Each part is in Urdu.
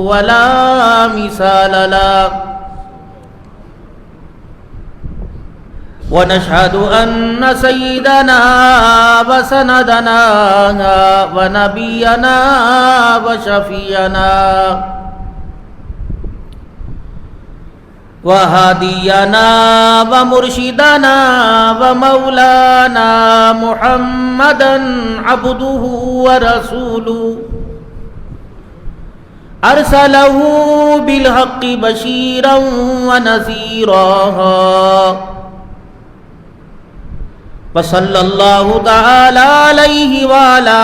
ولا مثال له ونشهد أن سيدنا وسندنا ونبينا وشفيعنا وهادينا ومرشدنا ومولانا محمدا عبده ورسوله أرسله بالحق بشيرا ونذيرا وصلى الله تعالى عليه وعلى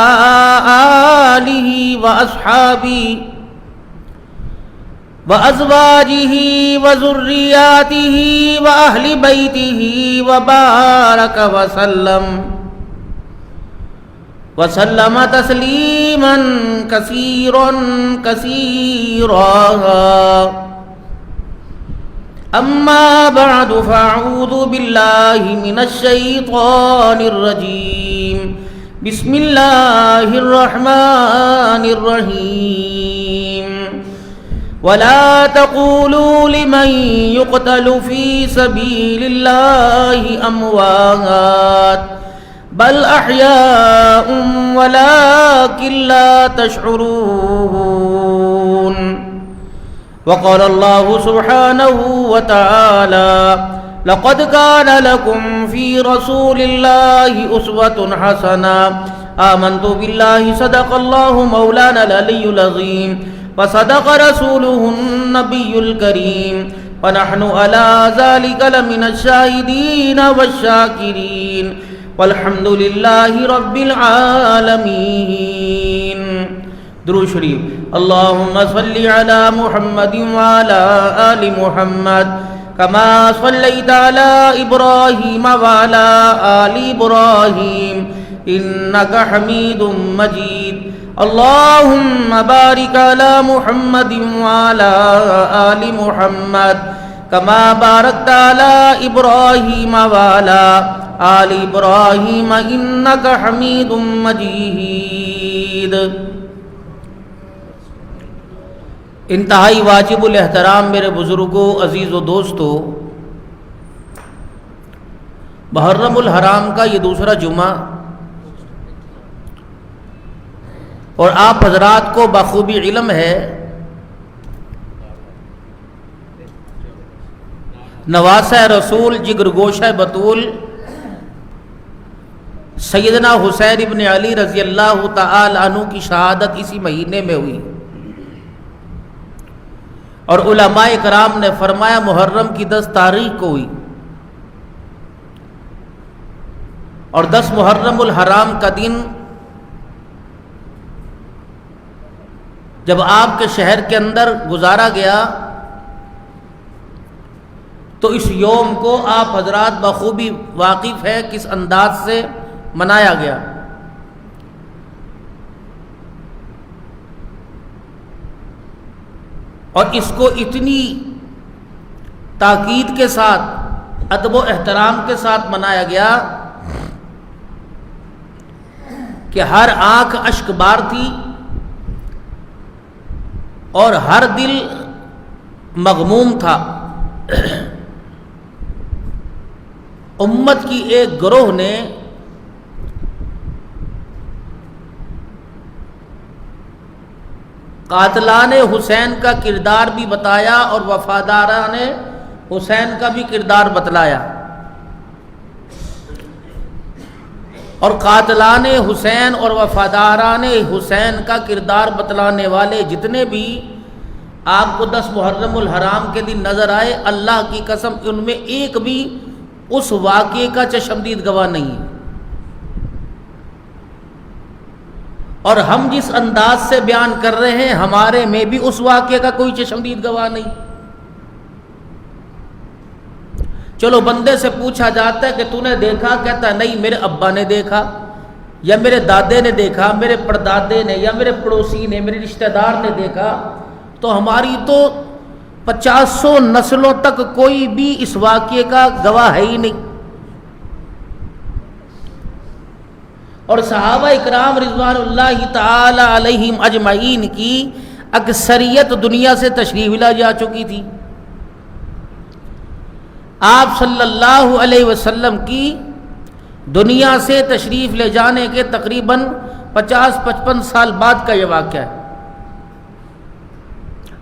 آله وأصحابه وأزواجه وذرياته وأهل بيته وبارك وسلم تسليما كثيرا كثيرا. أما بعد فأعوذ بالله من الشيطان الرجيم. بسم الله الرحمن الرحيم. ولا تقولوا لمن يقتل في سبيل الله أموات بل أحياء ولكن لا تشعرون. وقال الله سبحانه وتعالى لقد كان لكم في رسول الله أسوة حسنة. آمنت بالله صدق الله مولانا العلي العظيم وصدق رسوله النبي الكريم ونحن على ذلك لمن الشاهدين والشاكرين والحمد لله رب العالمين. درود شریف. اللهم صل على محمد وعلى آل محمد كما صليت على إبراهيم وعلى آل إبراهيم إنك حميد مجيد. اللهم بارك على محمد وعلى آل محمد كما باركت على إبراهيم وعلى آل إبراهيم إنك حميد مجيد. انتہائی واجب الاحترام میرے بزرگوں، عزیز و دوستو، محرم الحرام کا یہ دوسرا جمعہ اور آپ حضرات کو بخوبی علم ہے نواسہ رسول جگر گوشہ بطول سیدنا حسین ابن علی رضی اللہ تعالی عنہ کی شہادت اسی مہینے میں ہوئی، اور علماء کرام نے فرمایا محرم کی 10 تاریخ کو ہوئی، اور 10 محرم الحرام کا دن جب آپ کے شہر کے اندر گزارا گیا تو اس یوم کو آپ حضرات بخوبی واقف ہیں کس انداز سے منایا گیا. اور اس کو اتنی تاکید کے ساتھ ادب و احترام کے ساتھ منایا گیا کہ ہر آنکھ اشک بار تھی اور ہر دل مغموم تھا. امت کی ایک گروہ نے قاتلان حسین کا کردار بھی بتایا اور وفاداران حسین کا بھی کردار بتلایا، اور قاتلان حسین اور وفاداران حسین کا کردار بتلانے والے جتنے بھی آپ کو 10 محرم الحرام کے دن نظر آئے، اللہ کی قسم ان میں ایک بھی اس واقعے کا چشمدید گواہ نہیں ہے. اور ہم جس انداز سے بیان کر رہے ہیں ہمارے میں بھی اس واقعے کا کوئی چشمدید گواہ نہیں. چلو بندے سے پوچھا جاتا ہے کہ تو نے دیکھا، کہتا ہے نہیں میرے ابا نے دیکھا، یا میرے دادے نے دیکھا، میرے پردادے نے، یا میرے پڑوسی نے، میرے رشتہ دار نے دیکھا. تو ہماری تو 50 نسلوں تک کوئی بھی اس واقعے کا گواہ ہے ہی نہیں. اور صحابہ اکرام رضوان اللہ تعالی علیہم اجمعین کی اکثریت دنیا سے تشریف لا جا چکی تھی. آپ صلی اللہ علیہ وسلم کی دنیا سے تشریف لے جانے کے تقریباً 50-55 سال بعد کا یہ واقعہ ہے.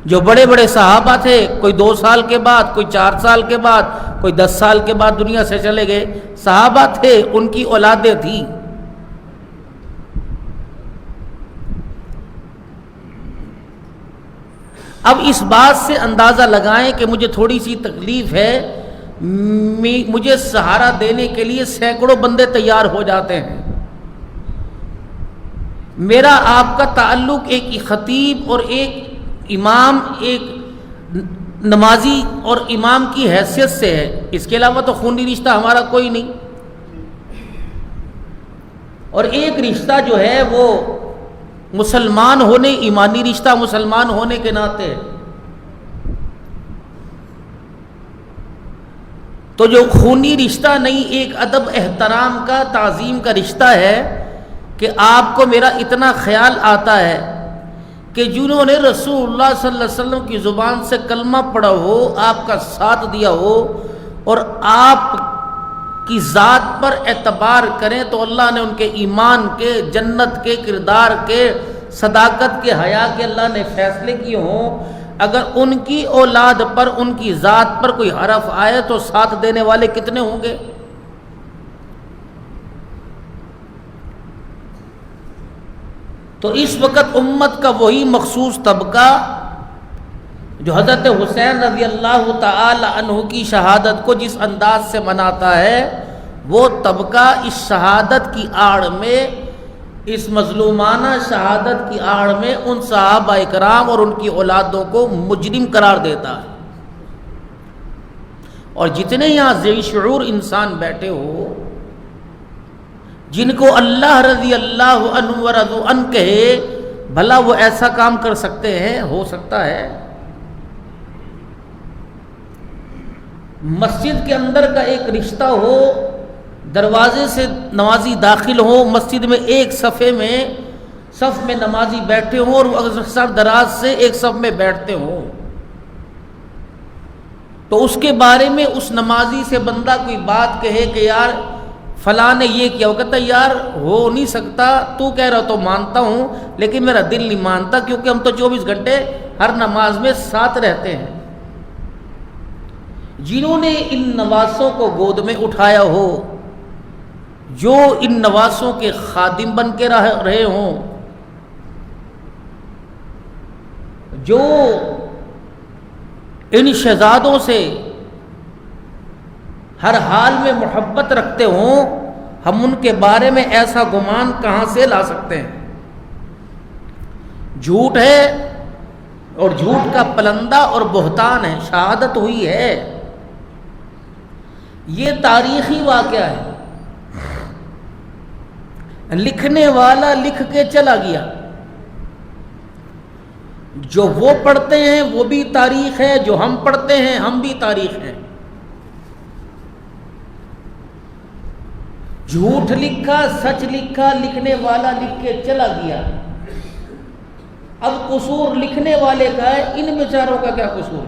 جو بڑے بڑے صحابہ تھے، کوئی 2 سال کے بعد، کوئی 4 سال کے بعد، کوئی 10 سال کے بعد دنیا سے چلے گئے. صحابہ تھے، ان کی اولادیں تھیں. اب اس بات سے اندازہ لگائیں کہ مجھے تھوڑی سی تکلیف ہے، مجھے سہارا دینے کے لیے سینکڑوں بندے تیار ہو جاتے ہیں. میرا آپ کا تعلق ایک خطیب اور ایک امام، ایک نمازی اور امام کی حیثیت سے ہے. اس کے علاوہ تو خونی رشتہ ہمارا کوئی نہیں. اور ایک رشتہ جو ہے وہ مسلمان ہونے، ایمانی رشتہ مسلمان ہونے کے ناطے. تو جو خونی رشتہ نہیں، ایک ادب احترام کا، تعظیم کا رشتہ ہے کہ آپ کو میرا اتنا خیال آتا ہے کہ جنہوں نے رسول اللہ صلی اللہ علیہ وسلم کی زبان سے کلمہ پڑھا ہو، آپ کا ساتھ دیا ہو اور آپ کی ذات پر اعتبار کریں تو اللہ نے ان کے ایمان کے، جنت کے، کردار کے، صداقت کے، حیا کے اللہ نے فیصلے کیے ہوں. اگر ان کی اولاد پر، ان کی ذات پر کوئی حرف آئے تو ساتھ دینے والے کتنے ہوں گے؟ تو اس وقت امت کا وہی مخصوص طبقہ جو حضرت حسین رضی اللہ تعالی عنہ کی شہادت کو جس انداز سے مناتا ہے، وہ طبقہ اس شہادت کی آڑ میں، اس مظلومانہ شہادت کی آڑ میں ان صحابہ اکرام اور ان کی اولادوں کو مجرم قرار دیتا ہے. اور جتنے یہاں ذی شعور انسان بیٹھے ہو، جن کو اللہ رضی اللہ عنہ ورضوا عنہ کہے، بھلا وہ ایسا کام کر سکتے ہیں؟ ہو سکتا ہے؟ مسجد کے اندر کا ایک رشتہ ہو، دروازے سے نمازی داخل ہو، مسجد میں ایک صف میں نمازی بیٹھے ہوں اور وہ صف دراز سے ایک صف میں بیٹھتے ہوں، تو اس کے بارے میں اس نمازی سے بندہ کوئی بات کہے کہ یار فلاں نے یہ کیا، وہ کہتا ہے یار ہو نہیں سکتا، تو کہہ رہا تو مانتا ہوں لیکن میرا دل نہیں مانتا، کیونکہ ہم تو 24 گھنٹے ہر نماز میں ساتھ رہتے ہیں. جنہوں نے ان نواسوں کو گود میں اٹھایا ہو، جو ان نواسوں کے خادم بن کے رہے ہوں، جو ان شہزادوں سے ہر حال میں محبت رکھتے ہوں، ہم ان کے بارے میں ایسا گمان کہاں سے لا سکتے ہیں؟ جھوٹ ہے اور جھوٹ کا پلندہ اور بہتان ہے. شہادت ہوئی ہے، یہ تاریخی واقعہ ہے. لکھنے والا لکھ کے چلا گیا، جو وہ پڑھتے ہیں وہ بھی تاریخ ہے، جو ہم پڑھتے ہیں ہم بھی تاریخ ہیں. جھوٹ لکھا، سچ لکھا، لکھنے والا لکھ کے چلا گیا. اب قصور لکھنے والے کا ہے، ان بیچاروں کا کیا قصور؟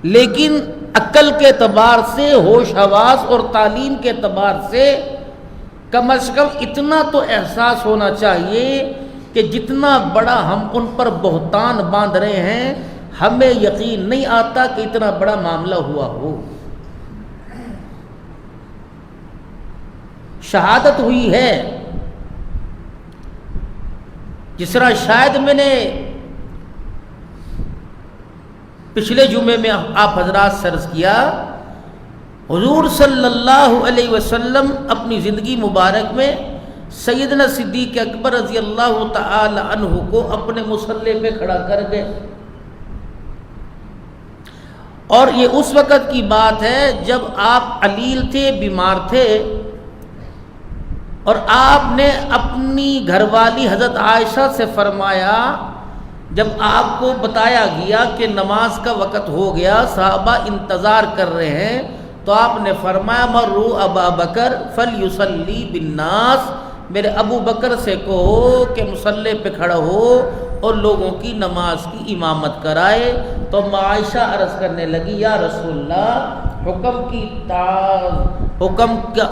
لیکن عقل کے اعتبار سے، ہوش حواس اور تعلیم کے اعتبار سے کم از کم اتنا تو احساس ہونا چاہیے کہ جتنا بڑا ہم ان پر بہتان باندھ رہے ہیں، ہمیں یقین نہیں آتا کہ اتنا بڑا معاملہ ہوا ہو. شہادت ہوئی ہے. جس طرح شاید میں نے پچھلے جمعے میں آپ حضرات سے عرض کیا، حضور صلی اللہ علیہ وسلم اپنی زندگی مبارک میں سیدنا صدیق اکبر رضی اللہ تعالی عنہ کو اپنے مصلی پہ کھڑا کر گئے. اور یہ اس وقت کی بات ہے جب آپ علیل تھے، بیمار تھے، اور آپ نے اپنی گھر والی حضرت عائشہ سے فرمایا، جب آپ کو بتایا گیا کہ نماز کا وقت ہو گیا، صحابہ انتظار کر رہے ہیں، تو آپ نے فرمایا مروا ابا بکر فلیصلی بالناس، میرے ابو بکر سے کہو کہ مصلی پہ کھڑا ہو اور لوگوں کی نماز کی امامت کرائے۔ تو عائشہ عرض کرنے لگی یا رسول اللہ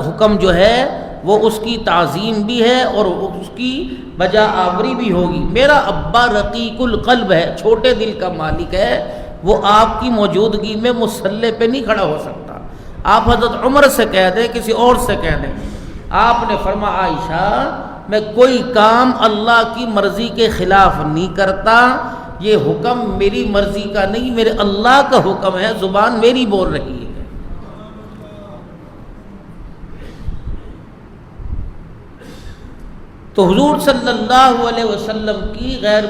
حکم جو ہے وہ اس کی تعظیم بھی ہے اور اس کی بجا آوری بھی ہوگی۔ میرا ابا رقیق القلب ہے، چھوٹے دل کا مالک ہے، وہ آپ کی موجودگی میں مصلی پہ نہیں کھڑا ہو سکتا۔ آپ حضرت عمر سے کہہ دیں، کسی اور سے کہہ دیں۔ آپ نے فرمایا عائشہ میں کوئی کام اللہ کی مرضی کے خلاف نہیں کرتا، یہ حکم میری مرضی کا نہیں، میرے اللہ کا حکم ہے، زبان میری بول رہی ہے۔ تو حضور صلی اللہ علیہ وسلم کی غیر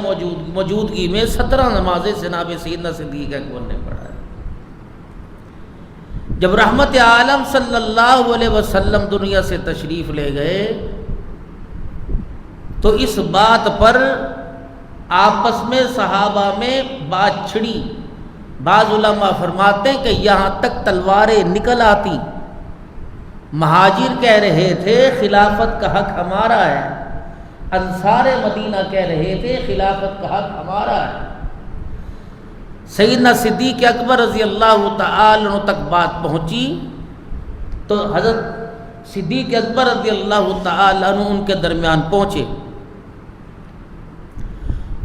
موجودگی میں 17 نمازیں جناب سیدنا صدیق اکبر نے پڑھائی۔ جب رحمت عالم صلی اللہ علیہ وسلم دنیا سے تشریف لے گئے تو اس بات پر آپس میں صحابہ میں بات چھڑی۔ بعض علماء فرماتے ہیں کہ یہاں تک تلواریں نکل آتی۔ مہاجر کہہ رہے تھے خلافت کا حق ہمارا ہے، انصار مدینہ کہہ رہے تھے خلافت کا حق ہمارا ہے۔ سیدنا صدیق اکبر رضی اللہ تعالی عنہ تک بات پہنچی تو حضرت صدیق اکبر رضی اللہ تعالی عنہ ان کے درمیان پہنچے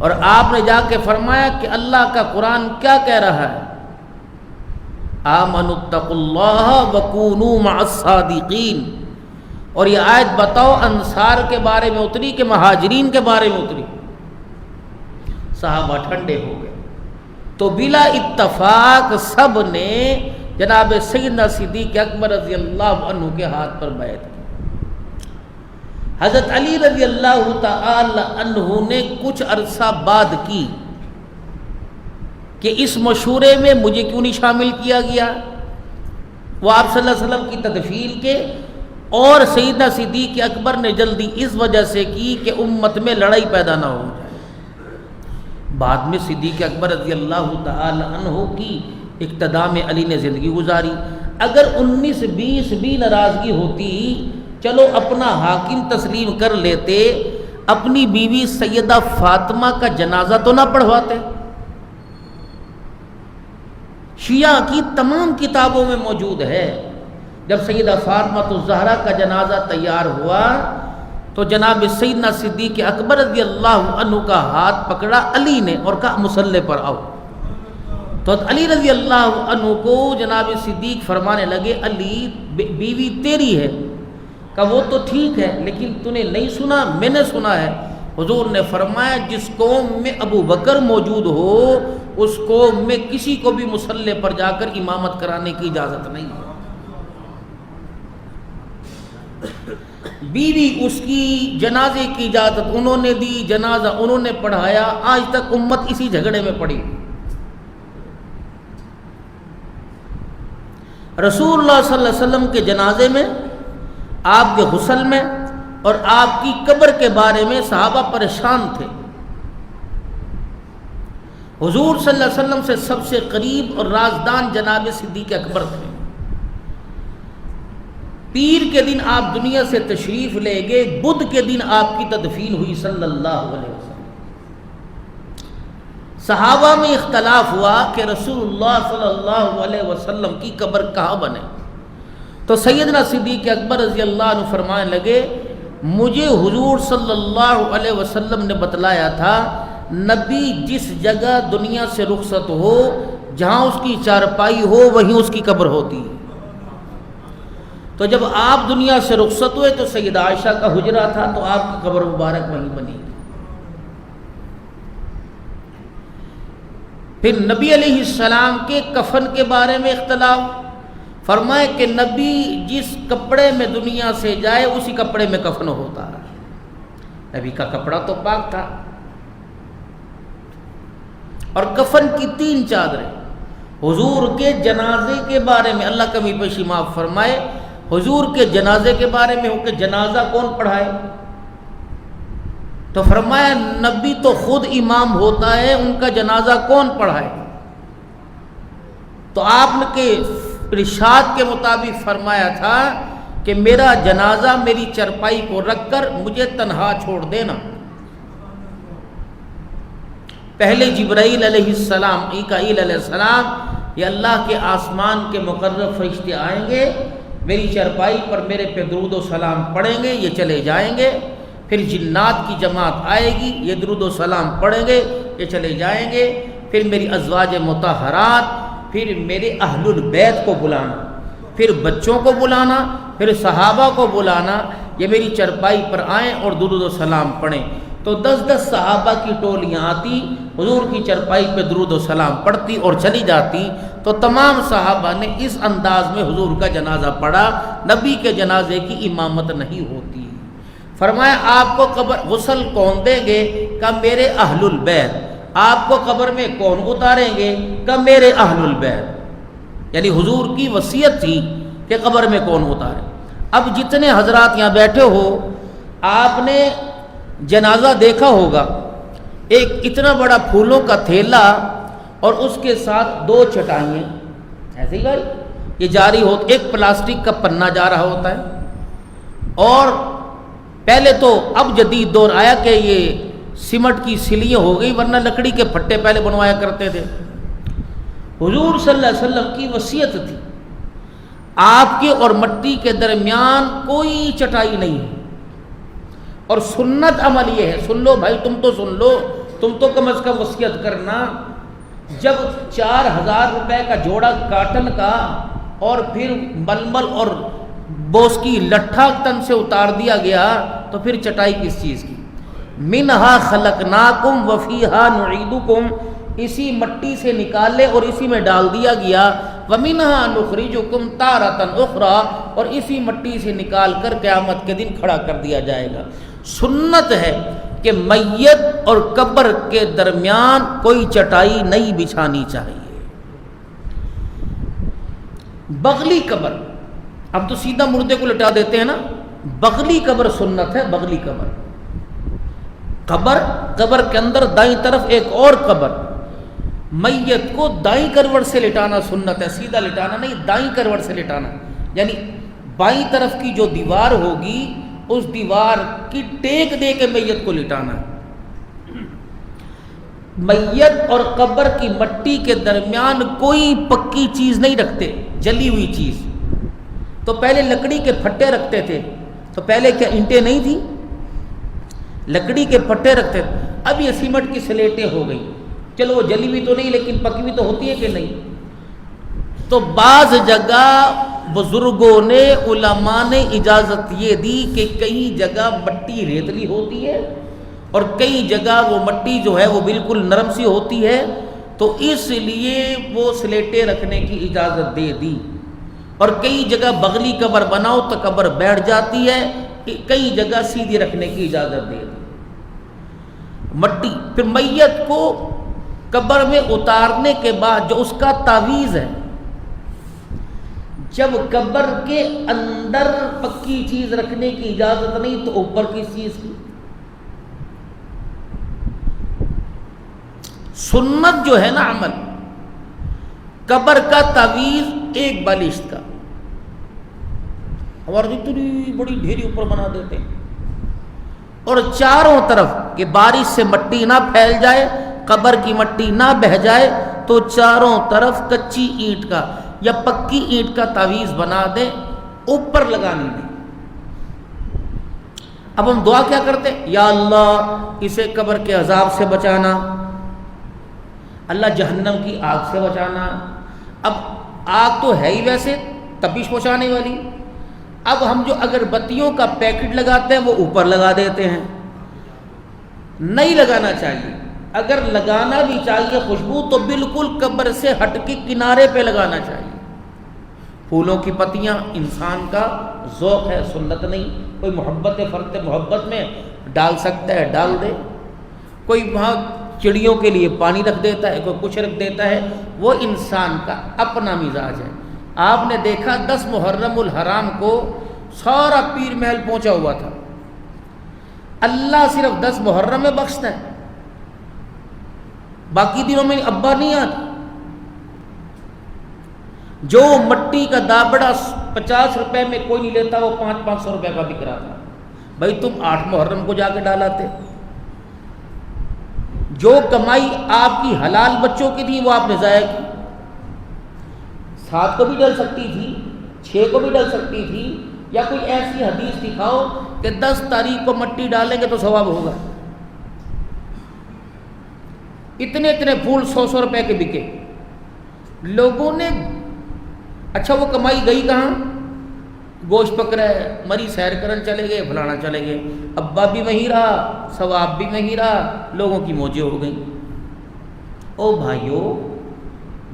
اور آپ نے جا کے فرمایا کہ اللہ کا قرآن کیا کہہ رہا ہے؟ آمنوا اتقوا اللہ وکونوا مع الصادقین۔ اور یہ آیت بتاؤ انصار کے بارے میں اتری کہ مہاجرین کے بارے میں اتری؟ صحابہ ٹھنڈے ہو گئے تو بلا اتفاق سب نے جناب سیدنا صدیق اکبر رضی اللہ عنہ کے ہاتھ پر بیعت کی۔ حضرت علی رضی اللہ تعالی عنہ نے کچھ عرصہ بعد کی کہ اس مشورے میں مجھے کیوں نہیں شامل کیا گیا؟ وہ آپ صلی اللہ علیہ وسلم کی تدفین کے اور سیدنا صدیق اکبر نے جلدی اس وجہ سے کی کہ امت میں لڑائی پیدا نہ ہو جائے۔ بعد میں صدیق اکبر رضی اللہ تعالی عنہ کی اقتداء میں علی نے زندگی گزاری۔ اگر 19-20 بھی ناراضگی ہوتی چلو اپنا حاکم تسلیم کر لیتے، اپنی بیوی سیدہ فاطمہ کا جنازہ تو نہ پڑھواتے۔ شیعہ کی تمام کتابوں میں موجود ہے، جب سیدہ فاطمہ الزہرا کا جنازہ تیار ہوا تو جناب سیدنا صدیق اکبر رضی اللہ عنہ کا ہاتھ پکڑا علی نے اور کہا مصلی پر آؤ۔ تو علی رضی اللہ عنہ کو جناب صدیق فرمانے لگے علی بیوی تیری ہے، کہا وہ تو ٹھیک ہے لیکن تو نے نہیں سنا، میں نے سنا ہے۔ حضور نے فرمایا جس قوم میں ابو بکر موجود ہو اس قوم میں کسی کو بھی مصلی پر جا کر امامت کرانے کی اجازت نہیں ہے۔ بیوی اس کی جنازے کی اجازت انہوں نے دی، جنازہ انہوں نے پڑھایا، آج تک امت اسی جھگڑے میں پڑی۔ رسول اللہ صلی اللہ علیہ وسلم کے جنازے میں، آپ کے غسل میں اور آپ کی قبر کے بارے میں صحابہ پریشان تھے۔ حضور صلی اللہ علیہ وسلم سے سب سے قریب اور رازدان جناب صدیق اکبر تھے۔ پیر کے دن آپ دنیا سے تشریف لے گئے، بدھ کے دن آپ کی تدفین ہوئی صلی اللہ علیہ وسلم۔ صحابہ میں اختلاف ہوا کہ رسول اللہ صلی اللہ علیہ وسلم کی قبر کہاں بنے؟ تو سیدنا صدیق اکبر رضی اللہ عنہ فرمانے لگے مجھے حضور صلی اللہ علیہ وسلم نے بتلایا تھا نبی جس جگہ دنیا سے رخصت ہو، جہاں اس کی چارپائی ہو وہیں اس کی قبر ہوتی ہے۔ تو جب آپ دنیا سے رخصت ہوئے تو سیدہ عائشہ کا حجرہ تھا تو آپ کی قبر مبارک وہیں بنی۔ پھر نبی علیہ السلام کے کفن کے بارے میں اختلاف، فرمائے کہ نبی جس کپڑے میں دنیا سے جائے اسی کپڑے میں کفن ہوتا ہے۔ نبی کا کپڑا تو پاک تھا، اور کفن کی 3 چادریں۔ حضور کے جنازے کے بارے میں اللہ کمی پیشی معاف فرمائے، حضور کے جنازے کے بارے میں ہو کہ جنازہ کون پڑھائے؟ تو فرمایا نبی تو خود امام ہوتا ہے، ان کا جنازہ کون پڑھائے؟ تو آپ نے کے ارشاد کے مطابق فرمایا تھا کہ میرا جنازہ میری چرپائی کو رکھ کر مجھے تنہا چھوڑ دینا۔ پہلے جبرائیل علیہ السلام، میکائیل علیہ السلام، یہ اللہ کے آسمان کے مقرب فرشتے آئیں گے، میری چرپائی پر میرے پہ درود و سلام پڑھیں گے، یہ چلے جائیں گے. پھر جنات کی جماعت آئے گی، یہ درود و سلام پڑھیں گے، یہ چلے جائیں گے. پھر میری ازواج مطہرات، پھر میرے اہل البیت کو بلانا، پھر بچوں کو بلانا، پھر صحابہ کو بلانا، یہ میری چرپائی پر آئیں اور درود و سلام پڑھیں. تو 10 صحابہ کی ٹولیاں آتی، حضور کی چرپائی پہ درود و سلام پڑھتی اور چلی جاتی. تو تمام صحابہ نے اس انداز میں حضور کا جنازہ پڑھا. نبی کے جنازے کی امامت نہیں ہوتی. فرمایا آپ کو قبر غسل کون دیں گے؟ کہ میرے اہل البیت. آپ کو قبر میں کون اتاریں گے؟ کہ میرے اہل البیت. یعنی حضور کی وصیت تھی کہ قبر میں کون اتارے. اب جتنے حضرات یہاں بیٹھے ہو، آپ نے جنازہ دیکھا ہوگا، ایک اتنا بڑا پھولوں کا تھیلا اور اس کے ساتھ 2 چٹائیاں ایسے ہی بھائی یہ جاری ہوتی. ایک پلاسٹک کا پنا جا رہا ہوتا ہے، اور پہلے تو اب جدید دور آیا کہ یہ سیمنٹ کی سلیاں ہو گئی، ورنہ لکڑی کے پھٹے پہلے بنوایا کرتے تھے. حضور صلی اللہ علیہ وسلم کی وصیت تھی آپ کے اور مٹی کے درمیان کوئی چٹائی نہیں ہے. اور سنت عمل یہ ہے، سن لو بھائی، تم تو سن لو، تم تو کم از کم وصیت کرنا. جب 4000 روپے کا جوڑا کاٹن کا اور پھر ململ اور بوس کی لٹھا تن سے اتار دیا گیا، تو پھر چٹائی کس چیز کی؟ منہا خلقناکم وفیہا نعیدکم، اسی مٹی سے نکالے اور اسی میں ڈال دیا گیا. ومنہا نخرجکم تارۃ اخری، اور اسی مٹی سے نکال کر قیامت کے دن کھڑا کر دیا جائے گا. سنت ہے کہ میت اور قبر کے درمیان کوئی چٹائی نہیں بچھانی چاہیے. بغلی قبر، اب تو سیدھا مردے کو لٹا دیتے ہیں نا. بغلی قبر سنت ہے. بغلی قبر کے اندر دائیں طرف ایک اور قبر، میت کو دائیں کروٹ سے لٹانا سنت ہے. سیدھا لٹانا نہیں، دائیں کروٹ سے لٹانا. یعنی بائیں طرف کی جو دیوار ہوگی اس دیوار کی ٹیک دے کے میت کو لٹانا. میت اور قبر کی مٹی کے درمیان کوئی پکی چیز نہیں رکھتے، جلی ہوئی چیز. تو پہلے لکڑی کے پھٹے رکھتے تھے. تو پہلے کیا اینٹیں نہیں تھی؟ لکڑی کے پھٹے رکھتے تھے. اب یہ سیمنٹ کی سلیٹیں ہو گئی. چلو وہ جلی ہوئی تو نہیں لیکن پکی ہوئی تو ہوتی ہے کہ نہیں. تو بعض جگہ بزرگوں نے، علماء نے اجازت یہ دی کہ کئی جگہ مٹی ریتلی ہوتی ہے اور کئی جگہ وہ مٹی جو ہے وہ بالکل نرم سی ہوتی ہے. تو اس لیے وہ سلیٹیں رکھنے کی اجازت دے دی. اور کئی جگہ بغلی قبر بناؤ تو قبر بیٹھ جاتی ہے، کئی جگہ سیدھی رکھنے کی اجازت دے دی. مٹی پھر میت کو قبر میں اتارنے کے بعد جو اس کا تعویذ ہے، جب قبر کے اندر پکی چیز رکھنے کی اجازت نہیں تو اوپر کس چیز کی؟ سنت جو ہے نا عمل، قبر کا تعویذ ایک بالشت کا، ہمارے اتنی بڑی ڈھیری اوپر بنا دیتے ہیں، اور چاروں طرف کہ بارش سے مٹی نہ پھیل جائے، قبر کی مٹی نہ بہہ جائے، تو چاروں طرف کچی اینٹ کا یا پکی اینٹ کا تعویذ بنا دیں، اوپر لگانی دیں. اب ہم دعا کیا کرتے ہیں؟ یا اللہ اسے قبر کے عذاب سے بچانا، اللہ جہنم کی آگ سے بچانا. اب آگ تو ہے ہی ویسے تپش پہنچانے والی. اب ہم جو اگربتیوں کا پیکٹ لگاتے ہیں وہ اوپر لگا دیتے ہیں. نہیں لگانا چاہیے. اگر لگانا بھی چاہیے خوشبو تو بالکل قبر سے ہٹ کے کنارے پہ لگانا چاہیے. پھولوں کی پتیاں انسان کا ذوق ہے، سنت نہیں. کوئی محبت فرت محبت میں ڈال سکتا ہے ڈال دے. کوئی وہاں چڑیوں کے لیے پانی رکھ دیتا ہے، کوئی کچھ رکھ دیتا ہے. وہ انسان کا اپنا مزاج ہے. آپ نے دیکھا 10 محرم الحرام کو سارا پیر محل پہنچا ہوا تھا. اللہ صرف 10 محرم میں بخشتا ہے، باقی دنوں میں ابا نہیں آتا. جو مٹی کا دابڑا 50 روپے میں کوئی نہیں لیتا، وہ 500 روپے کا بک رہا تھا. بھائی تم 8 محرم کو جا کے ڈالاتے، جو کمائی آپ کی حلال بچوں کی تھی وہ آپ نے ضائع کی. 7 کو بھی ڈل سکتی تھی، 6 کو بھی ڈل سکتی تھی، یا کوئی ایسی حدیث دکھاؤ کہ 10 تاریخ کو مٹی ڈالیں گے تو ثواب ہوگا. اتنے اتنے پھول 100 روپے کے بکے. لوگوں نے اچھا وہ کمائی گئی کہاں؟ گوشت پک رہا ہے، مری سیر کرن چلے گئے، فلانا چلے گئے، ابا بھی وہیں رہا، ثواب بھی وہیں رہا، لوگوں کی موجیں ہو گئیں. او بھائیو،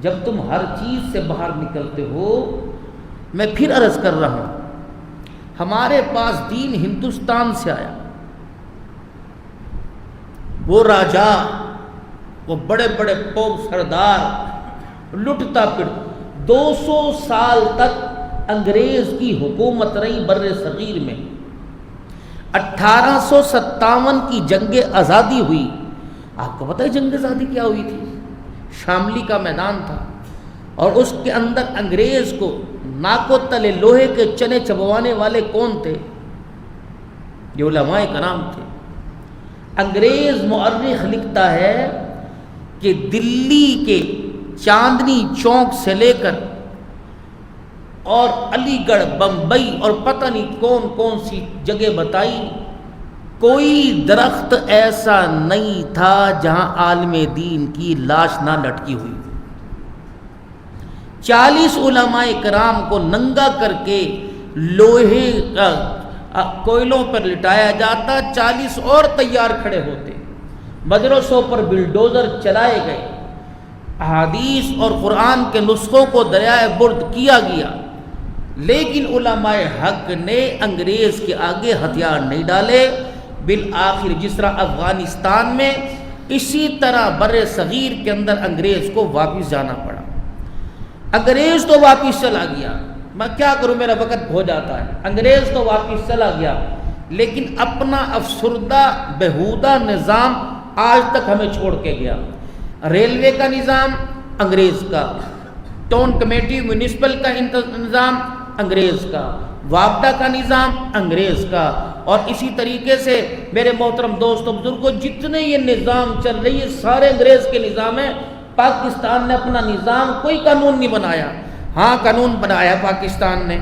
جب تم ہر چیز سے باہر نکلتے ہو، میں پھر عرض کر رہا ہوں، ہمارے پاس دین ہندوستان سے آیا. وہ راجا، وہ بڑے بڑے پوپ سردار لٹتا پھر 200 سال تک انگریز کی حکومت رہی بر صغیر میں. 1857 کی جنگ آزادی ہوئی. آپ کو پتہ ہے جنگ آزادی کیا ہوئی تھی؟ شاملی کا میدان تھا، اور اس کے اندر انگریز کو ناکو تلے لوہے کے چنے چبوانے والے کون تھے؟ یہ علماء کرام تھے. انگریز مورخ لکھتا ہے کہ دلی کے چاندنی چوک سے لے کر اور علی گڑھ، بمبئی اور پتہ نہیں کون کون سی جگہ بتائی، کوئی درخت ایسا نہیں تھا جہاں عالم دین کی لاش نہ لٹکی ہوئی. 40 علماء کرام کو ننگا کر کے لوہے کوئلوں پر لٹایا جاتا، 40 اور تیار کھڑے ہوتے، مدرسوں پر بلڈوزر چلائے گئے، احادیث اور قرآن کے نسخوں کو دریائے برد کیا گیا، لیکن علماء حق نے انگریز کے آگے ہتھیار نہیں ڈالے. بالآخر جس طرح افغانستان میں، اسی طرح بر صغیر کے اندر انگریز کو واپس جانا پڑا. انگریز تو واپس چلا گیا، میں کیا کروں، میرا وقت ہو جاتا ہے. انگریز تو واپس چلا گیا، لیکن اپنا افسردہ بہودہ نظام آج تک ہمیں چھوڑ کے گیا. ریلوے کا نظام انگریز کا، ٹون کمیٹی میونسپل کا نظام انگریز کا، وابڈا کا نظام انگریز کا، اور اسی طریقے سے میرے محترم دوستوں بزرگوں، جتنے یہ نظام چل رہی ہے سارے انگریز کے نظام ہیں. پاکستان نے اپنا نظام کوئی قانون نہیں بنایا. ہاں قانون بنایا پاکستان نے،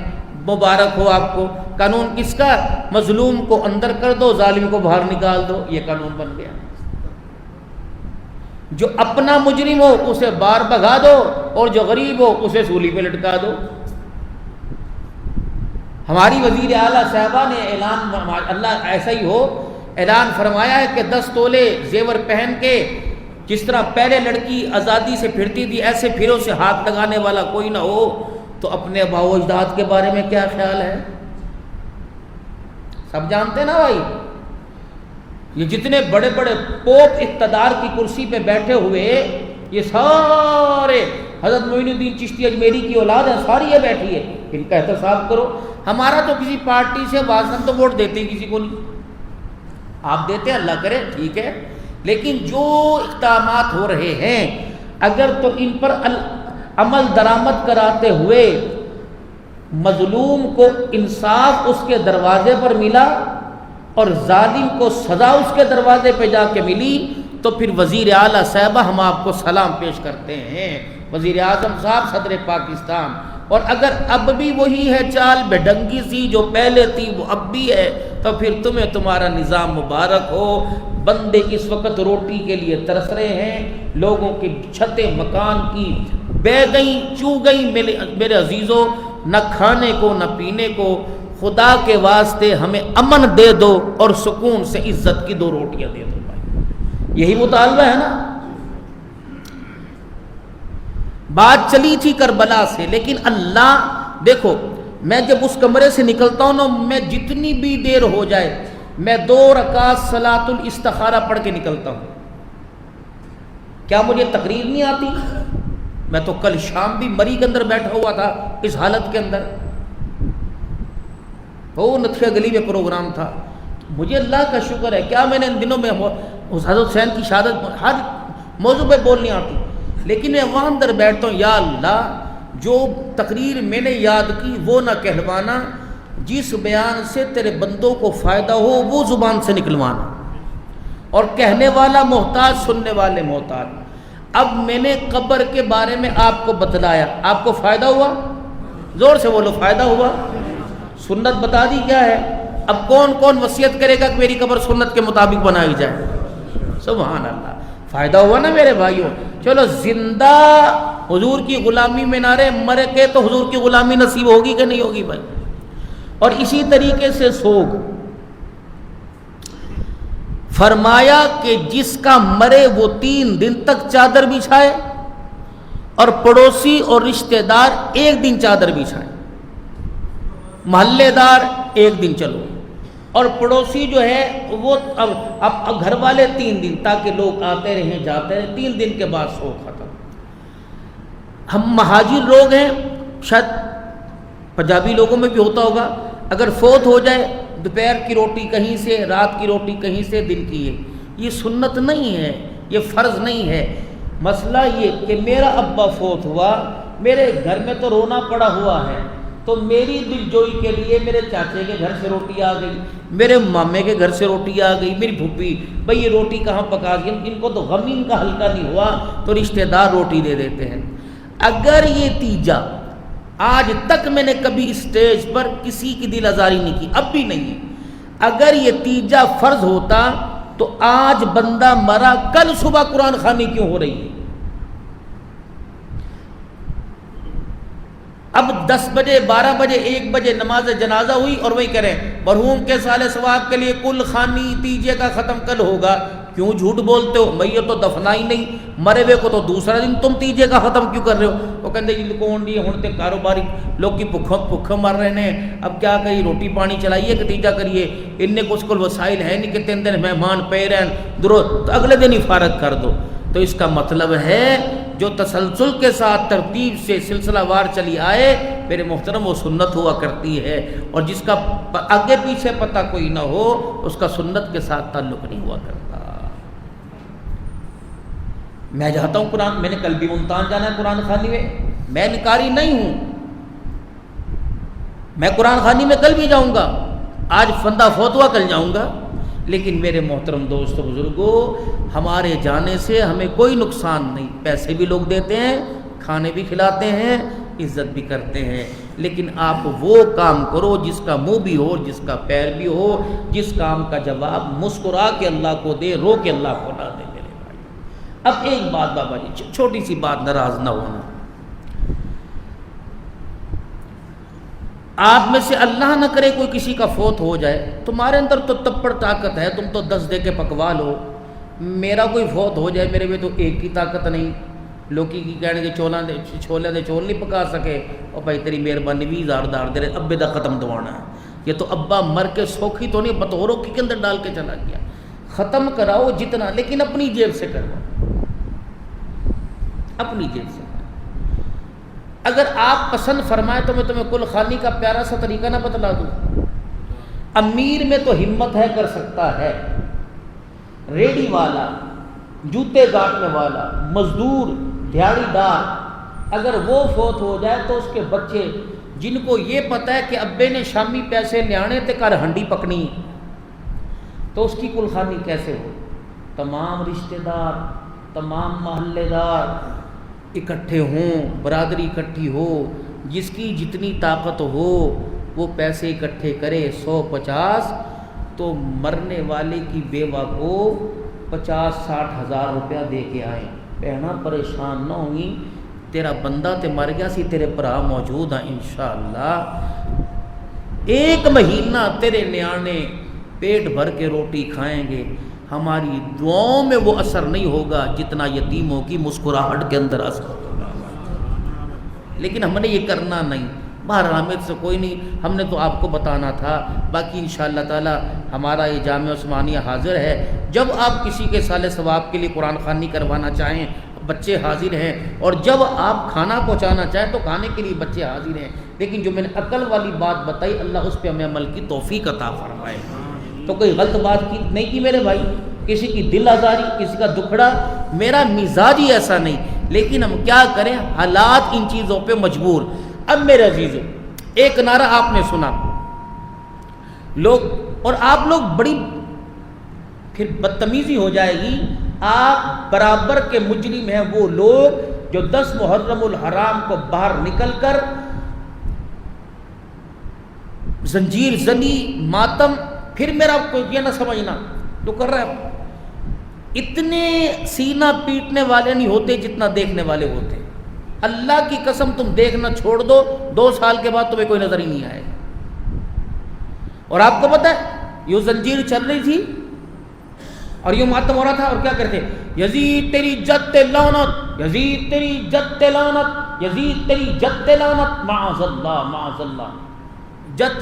مبارک ہو آپ کو. قانون کس کا؟ مظلوم کو اندر کر دو، ظالم کو باہر نکال دو، یہ قانون بن گیا. جو اپنا مجرم ہو اسے باہر بھگا دو، اور جو غریب ہو اسے سولی پہ لٹکا دو. ہماری وزیر اعلیٰ صاحبہ نے اعلان، اللہ ایسا ہی ہو، اعلان فرمایا ہے کہ 10 تولے زیور پہن کے جس طرح پہلے لڑکی آزادی سے پھرتی تھی ایسے پھروں سے ہاتھ لگانے والا کوئی نہ ہو. تو اپنے آباء و اجداد کے بارے میں کیا خیال ہے؟ سب جانتے ہیں نا بھائی. یہ جتنے بڑے بڑے پوپ اقتدار کی کرسی پہ بیٹھے ہوئے، یہ سارے حضرت معین الدین چشتی اجمیری کی اولاد ہے، ساری یہ بیٹھی ہے. ان کا احتساب کرو. ہمارا تو کسی پارٹی سے واضح تو ووٹ دیتے ہی کسی کو نہیں. آپ دیتے ہیں، اللہ کرے ٹھیک ہے، لیکن جو اقدامات ہو رہے ہیں اگر تو ان پر عمل درآمد کراتے ہوئے مظلوم کو انصاف اس کے دروازے پر ملا اور ظالم کو سزا اس کے دروازے پہ جا کے ملی، تو پھر وزیر اعلیٰ صاحبہ ہم آپ کو سلام پیش کرتے ہیں، وزیر اعظم صاحب، صدر پاکستان. اور اگر اب بھی وہی ہے چال بھڈنگی سی جو پہلے تھی وہ اب بھی ہے، تو پھر تمہیں تمہارا نظام مبارک ہو. بندے اس وقت روٹی کے لیے ترس رہے ہیں، لوگوں کی چھتیں مکان کی بہ گئیں، چو گئیں. میرے عزیزوں، نہ کھانے کو نہ پینے کو. خدا کے واسطے ہمیں امن دے دو اور سکون سے عزت کی 2 روٹیاں دے دو بھائی. یہی مطالبہ ہے نا. بات چلی تھی کربلا سے، لیکن اللہ دیکھو، میں جب اس کمرے سے نکلتا ہوں نا، میں جتنی بھی دیر ہو جائے میں 2 رکعت صلاۃ الاستخارہ پڑھ کے نکلتا ہوں. کیا مجھے تقریر نہیں آتی؟ میں تو کل شام بھی مری کے اندر بیٹھا ہوا تھا اس حالت کے اندر. وہ نتھیا گلی میں پروگرام تھا. مجھے اللہ کا شکر ہے، کیا میں نے ان دنوں میں حضرت حسین کی شہادت ہر موضوع پہ بولنی آتی، لیکن میں وہاں اندر بیٹھتا ہوں، یا اللہ جو تقریر میں نے یاد کی وہ نہ کہلوانا، جس بیان سے تیرے بندوں کو فائدہ ہو وہ زبان سے نکلوانا. اور کہنے والا محتاج، سننے والے محتاج۔ اب میں نے قبر کے بارے میں آپ کو بتلایا، آپ کو فائدہ ہوا؟ زور سے بولو، فائدہ ہوا؟ سنت بتا دی کیا ہے؟ اب کون کون وصیت کرے گا کہ میری قبر سنت کے مطابق بنائی جائے؟ سبحان اللہ، فائدہ ہوا نا میرے بھائیوں۔ چلو زندہ حضور کی غلامی میں نہ رہے، مر کے تو حضور کی غلامی نصیب ہوگی کہ نہیں ہوگی بھائی؟ اور اسی طریقے سے سوگ، فرمایا کہ جس کا مرے وہ 3 دن تک چادر بچھائے، اور پڑوسی اور رشتہ دار 1 دن چادر بچھائے، محلے دار 1 دن چلو، اور پڑوسی جو ہے وہ اب گھر والے 3 دن، تاکہ لوگ آتے رہیں جاتے رہیں، 3 دن کے بعد سوگ ختم۔ ہم مہاجر لوگ ہیں، شاید پنجابی لوگوں میں بھی ہوتا ہوگا، اگر فوت ہو جائے دوپہر کی روٹی کہیں سے، رات کی روٹی کہیں سے، دن کی ہے، یہ سنت نہیں ہے، یہ فرض نہیں ہے۔ مسئلہ یہ کہ میرا ابا فوت ہوا، میرے گھر میں تو رونا پڑا ہوا ہے، تو میری دل جوئی کے لیے میرے چاچے کے گھر سے روٹی آ گئی، میرے مامے کے گھر سے روٹی آ گئی، میری پھوپھی، بھئی یہ روٹی کہاں پکا دی، ان کو تو غم ان کا ہلکا نہیں ہوا، تو رشتہ دار روٹی دے دیتے ہیں۔ اگر یہ تیجا، آج تک میں نے کبھی اسٹیج پر کسی کی دل آزاری نہیں کی، اب بھی نہیں ہے، اگر یہ تیجا فرض ہوتا تو آج بندہ مرا، کل صبح قرآن خوانی کیوں ہو رہی ہے؟ اب 10 بجے 12 بجے 1 بجے نماز جنازہ ہوئی اور وہی کریں مرحوم کے سال ثواب کے لیے کل خوانی تیجے کا ختم کل ہوگا، کیوں جھوٹ بولتے ہو؟ میت تو دفنا ہی نہیں، مرے ہوئے کو تو دوسرا دن تم تیجے کا ختم کیوں کر رہے ہو؟ وہ کہتے جی کون دی ہن تے کاروباری لوگ کی بھوکھ مر رہے ہیں، اب کیا کہیں، روٹی پانی چلائیے کہ تیجا کریے، ان نے کچھ کل وسائل ہے نہیں کہ 3 دن مہمان پے رہن درو تو اگلے دن ہی فارغ کر دو۔ تو اس کا مطلب ہے جو تسلسل کے ساتھ ترتیب سے سلسلہ وار چلی آئے میرے محترم وہ سنت ہوا کرتی ہے، اور جس کا آگے پیچھے پتہ کوئی نہ ہو اس کا سنت کے ساتھ تعلق نہیں ہوا کرتا۔ میں جاتا ہوں قرآن، میں نے کل بھی ملتان جانا ہے قرآن خوانی میں انکاری نہیں ہوں، میں قرآن خوانی میں کل بھی جاؤں گا، آج فندہ فوت ہوا کل جاؤں گا، لیکن میرے محترم دوستو بزرگوں ہمارے جانے سے ہمیں کوئی نقصان نہیں، پیسے بھی لوگ دیتے ہیں، کھانے بھی کھلاتے ہیں، عزت بھی کرتے ہیں، لیکن آپ وہ کام کرو جس کا منہ بھی ہو، جس کا پیر بھی ہو، جس کام کا جواب مسکرا کے اللہ کو دے، رو کے اللہ کو نہ دے میرے بھائی۔ اب ایک بات بابا جی، چھوٹی سی بات، ناراض نہ ہونا، آپ میں سے اللہ نہ کرے کوئی کسی کا فوت ہو جائے، تمہارے اندر تو تپڑ طاقت ہے، تم تو 10 دے کے پکوا لو، میرا کوئی فوت ہو جائے میرے میں تو ایک کی طاقت نہیں، لوکی کی کہنے کے چھولے دے چول نہیں پکا سکے، اور بھائی تیری مہربانی 20,000 دار دے رہے، ابے دا ختم دوانا ہے، یہ تو ابا مر کے سوکھی تو نہیں بطوروں کے اندر ڈال کے چلا گیا، ختم کراؤ جتنا، لیکن اپنی جیب سے کرواؤ، اپنی جیب سے۔ اگر آپ پسند فرمائے تو میں تمہیں کل خوانی کا پیارا سا طریقہ نہ بتلا دوں۔ امیر میں تو ہمت ہے، کر سکتا ہے، ریڑی والا، جوتے گاٹنے والا، مزدور، دیہڑی دار، اگر وہ فوت ہو جائے تو اس کے بچے جن کو یہ پتہ ہے کہ ابے نے شامی پیسے لیانے تے کر ہنڈی پکنی، تو اس کی کل خوانی کیسے ہو؟ تمام رشتہ دار، تمام محلے دار اکٹھے ہوں، برادری اکٹھی ہو، جس کی جتنی طاقت ہو وہ پیسے اکٹھے کرے، 150، تو مرنے والے کی بیوہ کو 50-60 ہزار روپیہ دے کے آئیں، بہنا پریشان نہ ہوئی، تیرا بندہ تے مر گیا سی، تیرے برا موجود ہیں انشاءاللہ، 1 مہینہ تیرے نیانے پیٹ بھر کے روٹی کھائیں گے، ہماری دعاؤں میں وہ اثر نہیں ہوگا جتنا یتیموں کی مسکراہٹ کے اندر اثر ہوگا، لیکن ہم نے یہ کرنا نہیں۔ بہرحال ہمیں سے کوئی نہیں، ہم نے تو آپ کو بتانا تھا، باقی انشاءاللہ تعالی ہمارا یہ جامعہ عثمانیہ حاضر ہے، جب آپ کسی کے سال ثواب کے لیے قرآن خوانی کروانا چاہیں بچے حاضر ہیں، اور جب آپ کھانا پہنچانا چاہیں تو کھانے کے لیے بچے حاضر ہیں، لیکن جو میں نے عقل والی بات بتائی اللہ اس پہ ہمیں عمل کی توفیق عطا فرمائے۔ تو کوئی غلط بات کی نہیں کی میرے بھائی، کسی کی دل آزاری، کسی کا دکھڑا، میرا مزاج ہی ایسا نہیں، لیکن ہم کیا کریں، حالات ان چیزوں پہ مجبور۔ اب میرے عزیزو ایک نعرہ آپ نے سنا لوگ، اور آپ لوگ بڑی پھر بدتمیزی ہو جائے گی. آپ برابر کے مجرم ہیں وہ لوگ جو 10 محرم الحرام کو باہر نکل کر زنجیر زنی ماتم. پھر میرا کوئی یہ نہ سمجھنا جو کر رہا ہے اتنے سینہ پیٹنے والے نہیں ہوتے جتنا دیکھنے والے ہوتے. اللہ کی قسم تم دیکھنا چھوڑ دو 2 سال کے بعد تمہیں کوئی نظر ہی نہیں آئے. اور آپ کو پتہ ہے یہ زنجیر چل رہی تھی اور یہ ماتم ہو رہا تھا, اور کیا کرتے یزید تیری جد لعنت, یزید تیری جد لعنت, یزید تیری جد لعنت, معاذ اللہ معاذ اللہ. جد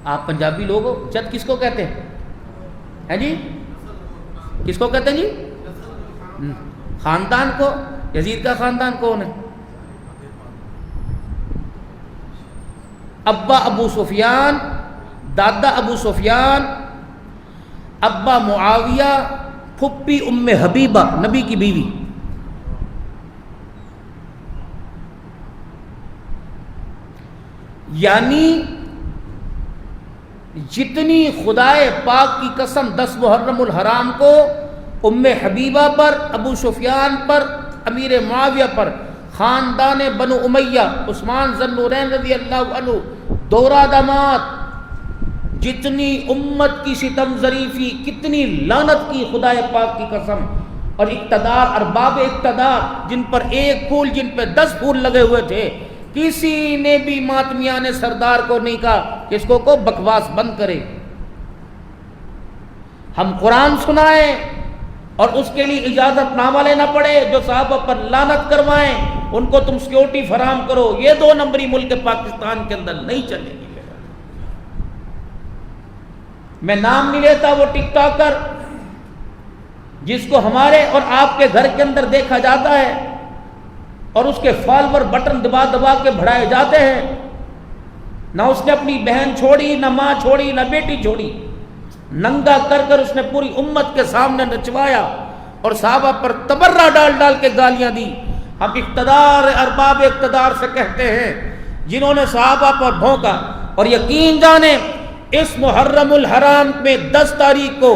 آپ پنجابی لوگ ہو, جد کس کو کہتے ہیں جی؟ کس کو کہتے ہیں جی؟ خاندان کو. یزید کا خاندان کون ہے؟ ابا ابو سفیان, دادا ابو سفیان, ابا معاویہ, پھپھی ام حبیبہ نبی کی بیوی. یعنی جتنی خدائے پاک کی قسم 10 محرم الحرام کو ام حبیبہ پر, ابو سفیان پر, امیر معاویہ پر, خاندان بنو امیہ, عثمان ذو النورین رضی اللہ عنہ, دورہ داماد, جتنی امت کی ستم ظریفی, کتنی لعنت کی خدائے پاک کی قسم. اور اقتدار, ارباب اقتدار جن پر ایک پھول جن پہ 10 پھول لگے ہوئے تھے, کسی نے بھی ماتمیان سردار کو نہیں کہا کہ اس کو بکواس بند کرے. ہم قرآن سنائیں اور اس کے لیے اجازت نامہ لینا پڑے, جو صحابہ پر لعنت کروائیں ان کو تم سیکورٹی فراہم کرو. یہ 2 نمبری ملک پاکستان کے اندر نہیں چلے گی. میں نام نہیں لیتا, وہ ٹک ٹاکر جس کو ہمارے اور آپ کے گھر کے اندر دیکھا جاتا ہے اور اس کے فالوور بٹن دبا دبا کے بڑھائے جاتے ہیں, نہ اس نے اپنی بہن چھوڑی, نہ ماں چھوڑی, نہ بیٹی چھوڑی, ننگا کر کر اس نے پوری امت کے سامنے نچوایا اور صحابہ پر تبرہ ڈال ڈال کے گالیاں دی. ہم اقتدار, ارباب اقتدار سے کہتے ہیں جنہوں نے صحابہ پر بھونکا. اور یقین جانیں اس محرم الحرام میں 10 تاریخ کو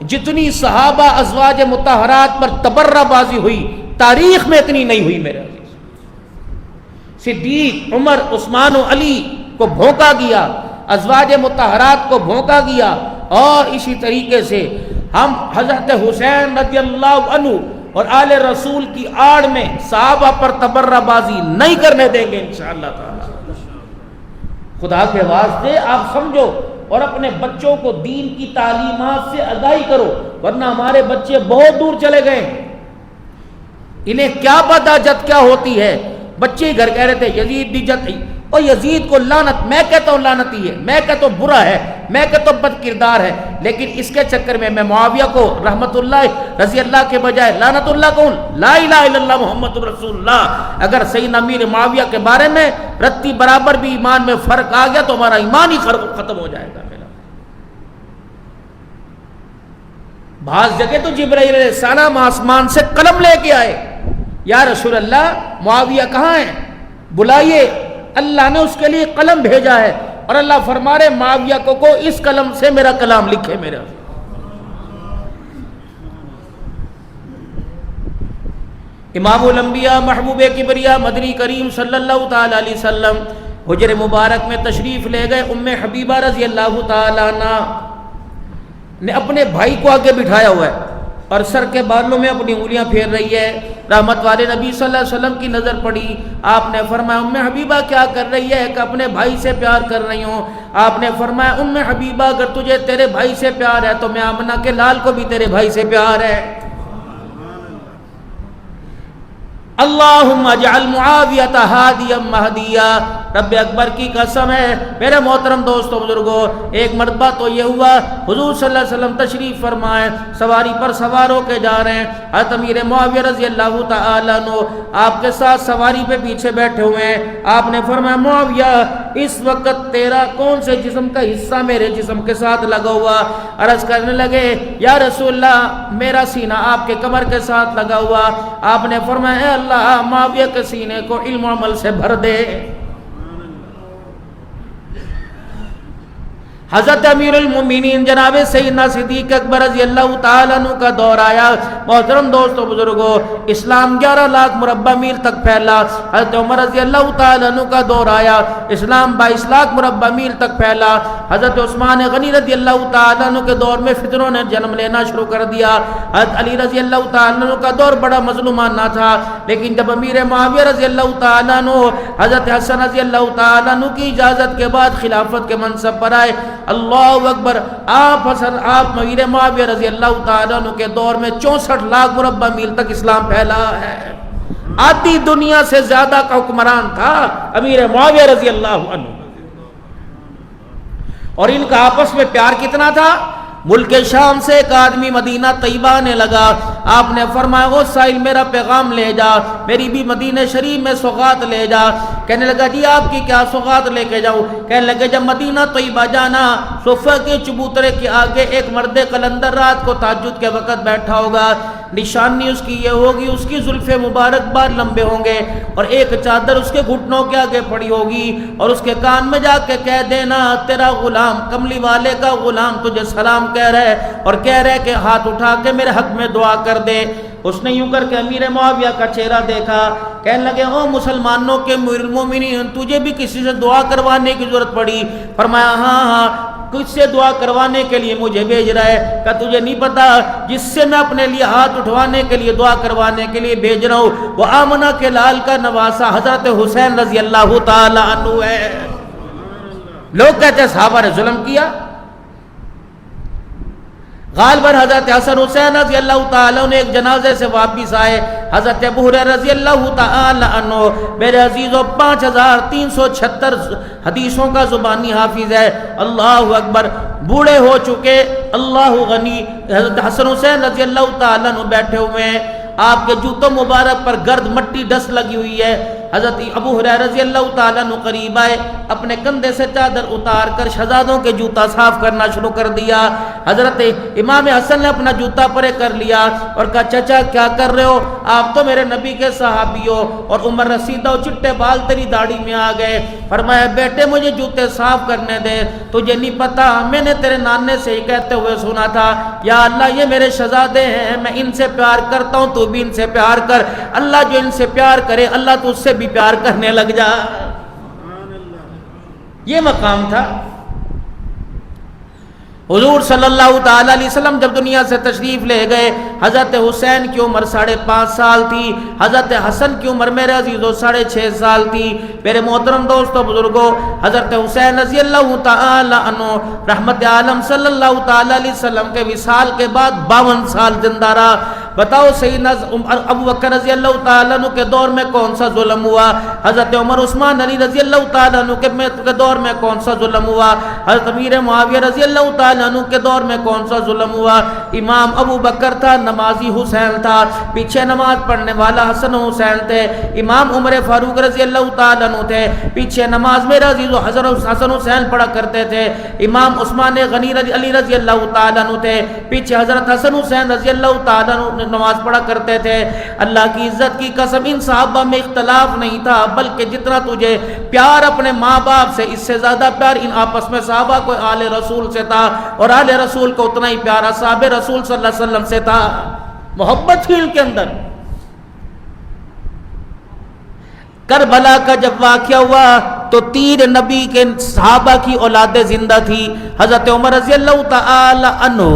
جتنی صحابہ ازواج مطہرات پر تبرہ بازی ہوئی تاریخ میں اتنی نہیں ہوئی. میرے صدیق, عمر, عثمان و علی کو بھونکا گیا, ازواج مطہرات کو بھونکا گیا. اور اسی طریقے سے ہم حضرت حسین رضی اللہ عنہ اور آل رسول کی آڑ میں صحابہ پر تبرہ بازی نہیں کرنے دیں گے انشاءاللہ تعالی. خدا کے واسطے آپ سمجھو اور اپنے بچوں کو دین کی تعلیمات سے آگاہی کرو, ورنہ ہمارے بچے بہت دور چلے گئے. انہیں کیا پتا جد کیا ہوتی ہے. بچے گھر کہہ رہے تھے یزید دی جد, اور یزید کو لعنت, میں کہتا ہوں لعنتی ہے, میں کہتا ہوں برا ہے, میں کہتا ہوں بد کردار ہے, لیکن اس کے چکر میں معاویہ کو رحمت اللہ رضی اللہ کے بجائے لعنت اللہ کون, لا الہ الا اللہ محمد رسول اللہ. اگر سیدنا امیر معاویہ کے بارے میں رتی برابر بھی ایمان میں فرق آ گیا تو ہمارا ایمان ہی ختم ہو جائے گا. بعض جگہ تو جبرائیل علیہ السلام آسمان سے قلم لے کے آئے, یا رسول اللہ معاویہ کہاں ہیں, بلائیے. اللہ نے اس کے لیے قلم بھیجا ہے اور اللہ فرما رہے معاویہ کو اس قلم سے میرا کلام لکھے. میرا امام الانبیاء محبوب کبریا مدنی کریم صلی اللہ تعالی علیہ وسلم حجر مبارک میں تشریف لے گئے. ام حبیبہ رضی اللہ تعالی عنہ نے اپنے بھائی کو آگے بٹھایا ہوا ہے اور سر کے بالوں میں اپنی انگلیاں پھیر رہی ہے. رحمت والے نبی صلی اللہ علیہ وسلم کی نظر پڑی, آپ نے فرمایا ام حبیبہ کیا کر رہی ہے, کہ اپنے بھائی سے پیار کر رہی ہوں. آپ نے فرمایا ام حبیبہ اگر تجھے تیرے بھائی سے پیار ہے تو میں آمنہ کے لال کو بھی تیرے بھائی سے پیار ہے. اللہم اجعل معاویہ ہادیا مہدیا. رب اکبر کی قسم ہے میرے محترم دوستوں بزرگوں, ایک مرتبہ تو یہ ہوا حضور صلی اللہ علیہ وسلم تشریف فرمائے, سواری پر سوار ہو کے جا رہے ہیں. حضرت امیر معاویہ رضی اللہ تعالی عنہ آپ کے ساتھ سواری پہ پیچھے بیٹھے ہوئے ہیں. آپ نے فرمایا معاویہ اس وقت تیرا کون سے جسم کا حصہ میرے جسم کے ساتھ لگا ہوا؟ عرض کرنے لگے یا رسول اللہ میرا سینہ آپ کے کمر کے ساتھ لگا ہوا. آپ نے فرمایا اے اللہ معاویہ کے سینے کو علم و عمل سے بھر دے. حضرت امیر المومنین جناب سیدنا صدیق اکبر رضی اللہ تعالیٰ عنہ کا دور آیا. محترم دوستو بزرگو، اسلام 11 لاکھ مربع میل تک پھیلا. حضرت عمر رضی اللہ تعالیٰ عنہ کا دور آیا، اسلام 22 لاکھ مربع میل تک پھیلا. حضرت عثمان غنی رضی اللہ تعالیٰ عنہ کے دور میں فتنوں نے جنم لینا شروع کر دیا. حضرت علی رضی اللہ تعالیٰ عنہ کا دور بڑا مظلومانہ تھا، لیکن جب امیر معاویہ رضی اللہ تعالیٰ عنہ حضرت حسن رضی اللہ تعالیٰ عنہ کی اجازت کے بعد خلافت کے منصب پر آئے، اللہ اکبر، آپ امیر معاویہ رضی اللہ تعالیٰ عنہ کے دور میں 64 لاکھ مربع میل تک اسلام پھیلا ہے. آدھی دنیا سے زیادہ کا حکمران تھا امیر معاویہ رضی اللہ عنہ. اور ان کا آپس میں پیار کتنا تھا. ملک شام سے ایک آدمی مدینہ طیبہ آنے لگا. آپ نے فرمایا او سائل میرا پیغام لے جا، میری بھی مدینہ شریف میں سوغات لے جا. کہنے لگا جی آپ کی کیا سوغات لے کے جاؤں؟ کہنے لگے جب مدینہ طیبہ جانا، صفہ کے چبوترے کے آگے ایک مرد قلندر رات کو تہجد کے وقت بیٹھا ہوگا. نشانی اس کی یہ ہوگی، اس کی زلف مبارک بار لمبے ہوں گے اور ایک چادر اس کے گھٹنوں کے آگے پڑی ہوگی، اور اس کے کان میں جا کے کہہ دینا تیرا غلام، کملی والے کا غلام تجھے سلام کہہ رہا ہے، اور کہہ رہے کہ ہاتھ اٹھا کے میرے حق میں دعا کر دے. اس نے یوں کر کے امیر معاویہ کا چہرہ دیکھا. کہنے لگے او مسلمانوں کے امیر المومنین، تجھے بھی کسی سے دعا کروانے کی ضرورت پڑی؟ فرمایا ہاں کچھ سے دعا کروانے کے لیے مجھے بھیج رہا ہے. کہ تجھے نہیں پتا جس سے میں اپنے لیے ہاتھ اٹھوانے کے لیے دعا کروانے کے لیے بھیج رہا ہوں وہ آمنہ کے لال کا نواسا حضرت حسین رضی اللہ تعالی عنہ ہے. لوگ کہتے ہیں صحابہ نے ظلم کیا. غالباً حضرت حسن حسین رضی اللہ تعالیٰ نے ایک جنازے سے واپس آئے. حضرت ابو ہریرہ رضی اللہ تعالیٰ عنہ میرے عزیزوں 5376 حدیثوں کا زبانی حافظ ہے. اللہ اکبر، بوڑھے ہو چکے، اللہ غنی. حضرت حسن حسین رضی اللہ تعالیٰ عنہ بیٹھے ہوئے ہیں، آپ کے جوتوں مبارک پر گرد مٹی ڈس لگی ہوئی ہے. حضرت ابو ہریرہ رضی اللہ تعالیٰ عنہ قریب آئے، اپنے کندھے سے چادر اتار کر شہزادوں کے جوتا صاف کرنا شروع کر دیا. حضرت امام حسن نے اپنا جوتا پرے کر لیا اور کہا چچا کیا کر رہے ہو؟ آپ تو میرے نبی کے صحابی ہو، اور عمر رسیدہ و چٹے بال تیری داڑھی میں آ گئے. فرمایا بیٹے مجھے جوتے صاف کرنے دے، تجھے نہیں پتا میں نے تیرے نانے سے ہی کہتے ہوئے سنا تھا یا اللہ یہ میرے شہزادے ہیں، میں ان سے پیار کرتا ہوں، تو بھی ان سے پیار کر. اللہ جو ان سے پیار کرے اللہ تو اس سے بھی پیار کرنے لگ جا. یہ مقام تھا. حضور صلی اللہ تعالی علیہ وسلم جب دنیا سے تشریف لے گئے، حضرت حسین کی عمر 5.5 سال تھی، حضرت حسن کی عمر میرے عزیزوں 6.5 سال تھی. میرے محترم دوستو بزرگوں، حضرت حسین رضی اللہ تعالی عنہ رحمت عالم صلی اللہ تعالی علیہ وسلم کے وصال کے بعد 52 سال زندہ رہا. بتاؤ سیدنا ابو بکر رضی اللہ تعالیٰ عنہ کے دور میں کون سا ظلم ہوا؟ حضرت عمر عثمان علی رضی اللہ تعالیٰ عنہ کے دور میں کون سا ظلم ہوا؟ حضرت امیر معاویہ رضی اللہ تعالیٰ عنہ کے دور میں کون سا ظلم ہوا؟ امام ابو بکر تھا، نمازی حسین تھا، پیچھے نماز پڑھنے والا حسن حسین تھے. امام عمر فاروق رضی اللہ تعالیٰ عنہ تھے، پیچھے نماز میرا عزیز حسن حسین پڑھا کرتے تھے. امام عثمان غنی علی رضی اللہ تعالیٰ عنہ تھے، پیچھے حضرت حسن حسین رضی اللہ تعالیٰ عنہ نماز پڑھا کرتے تھے. اللہ کی عزت کی قسم ان صحابہ میں اختلاف نہیں تھا، بلکہ جتنا تجھے پیار اپنے ماں باپ سے، اس سے زیادہ پیار ان آپس میں صحابہ کو آل رسول سے تھا، اور آل رسول کو اتنا ہی پیار اصحاب رسول صلی اللہ علیہ وسلم سے تھا. محبت تھی ان کے اندر. کربلا کا جب واقعہ ہوا تو 3 نبی کے صحابہ کی اولادیں زندہ تھی. حضرت عمر رضی اللہ تعالی عنہ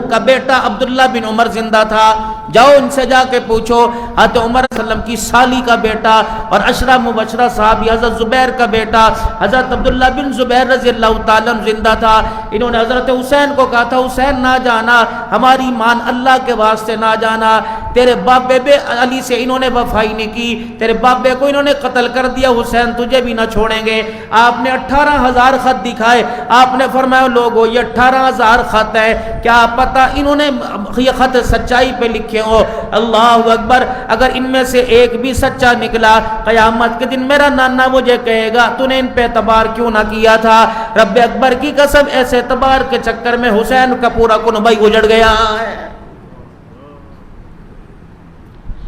کا بیٹا عبداللہ بن عمر زندہ تھا. جاؤ ان سے جا کے پوچھو. حضرت عمر صلی اللہ علیہ وسلم کی سالی کا بیٹا اور عشرہ مبشرہ صحابی حضرت زبیر کا بیٹا حضرت عبداللہ بن زبیر رضی اللہ تعالیٰ عنہ زندہ تھا. انہوں نے حضرت حسین کو کہا تھا حسین نہ جانا، ہماری مان اللہ کے واسطے نہ جانا. تیرے باپ بیبے علی سے انہوں نے وفائی نہیں کی، تیرے باپ بے کو انہوں نے قتل کر دیا، حسین تجھے بھی نہ چھوڑیں گے. آپ نے 18,000 خط دکھائے. آپ نے فرمایا لوگو یہ 18,000 خط ہے، کیا پتہ انہوں نے یہ خط سچائی پہ لکھے ہو. اللہ اکبر، اگر ان میں سے ایک بھی سچا نکلا قیامت کے دن میرا نانا مجھے کہے گا تو نے ان پہ اعتبار کیوں نہ کیا تھا. رب اکبر کی قسم ایسے اعتبار کے چکر میں حسین کا پورا کنبہ اجڑ گیا ہے.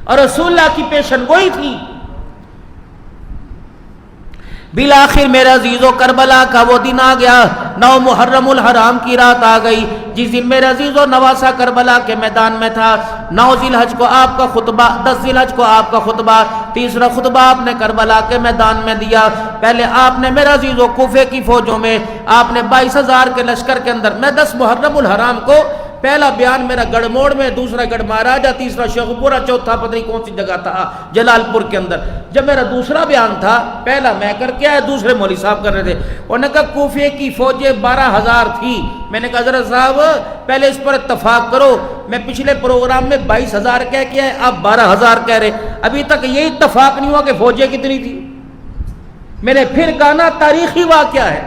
اور رسول اللہ کی پیشن گوئی تھی. بالآخر میرے عزیزو کربلا کا وہ دن آ گیا، 9 محرم الحرام کی رات آ گئی، جس دن میرے عزیزو نواسا کربلا کے میدان میں تھا۔ 9 ذی الحج کو آپ کا خطبہ، 10 ذی الحج کو آپ کا خطبہ، تیسرا خطبہ آپ نے کربلا کے میدان میں دیا۔ پہلے آپ نے میرے عزیزو کوفے کی فوجوں میں آپ نے 22,000 کے لشکر کے اندر، میں 10 محرم الحرام کو پہلا بیان میرا گڑھ موڑ میں، دوسرا گڑھ مہاراجہ، تیسرا شیخ پورہ، چوتھا پتہ نہیں کون سی جگہ تھا جلال پور کے اندر۔ جب میرا دوسرا بیان تھا، پہلا میں کر کے آیا، دوسرے مولوی صاحب کر رہے تھے، انہوں نے کہا کوفے کی فوجیں 12,000 تھی۔ میں نے کہا حضرت صاحب پہلے اس پر اتفاق کرو، میں پچھلے پروگرام میں 22,000 کہہ کے آئے، آپ 12,000 کہہ رہے، ابھی تک یہ اتفاق نہیں ہوا کہ فوجیں کتنی تھی۔ میں نے پھر کہا نا تاریخی واقعہ ہے،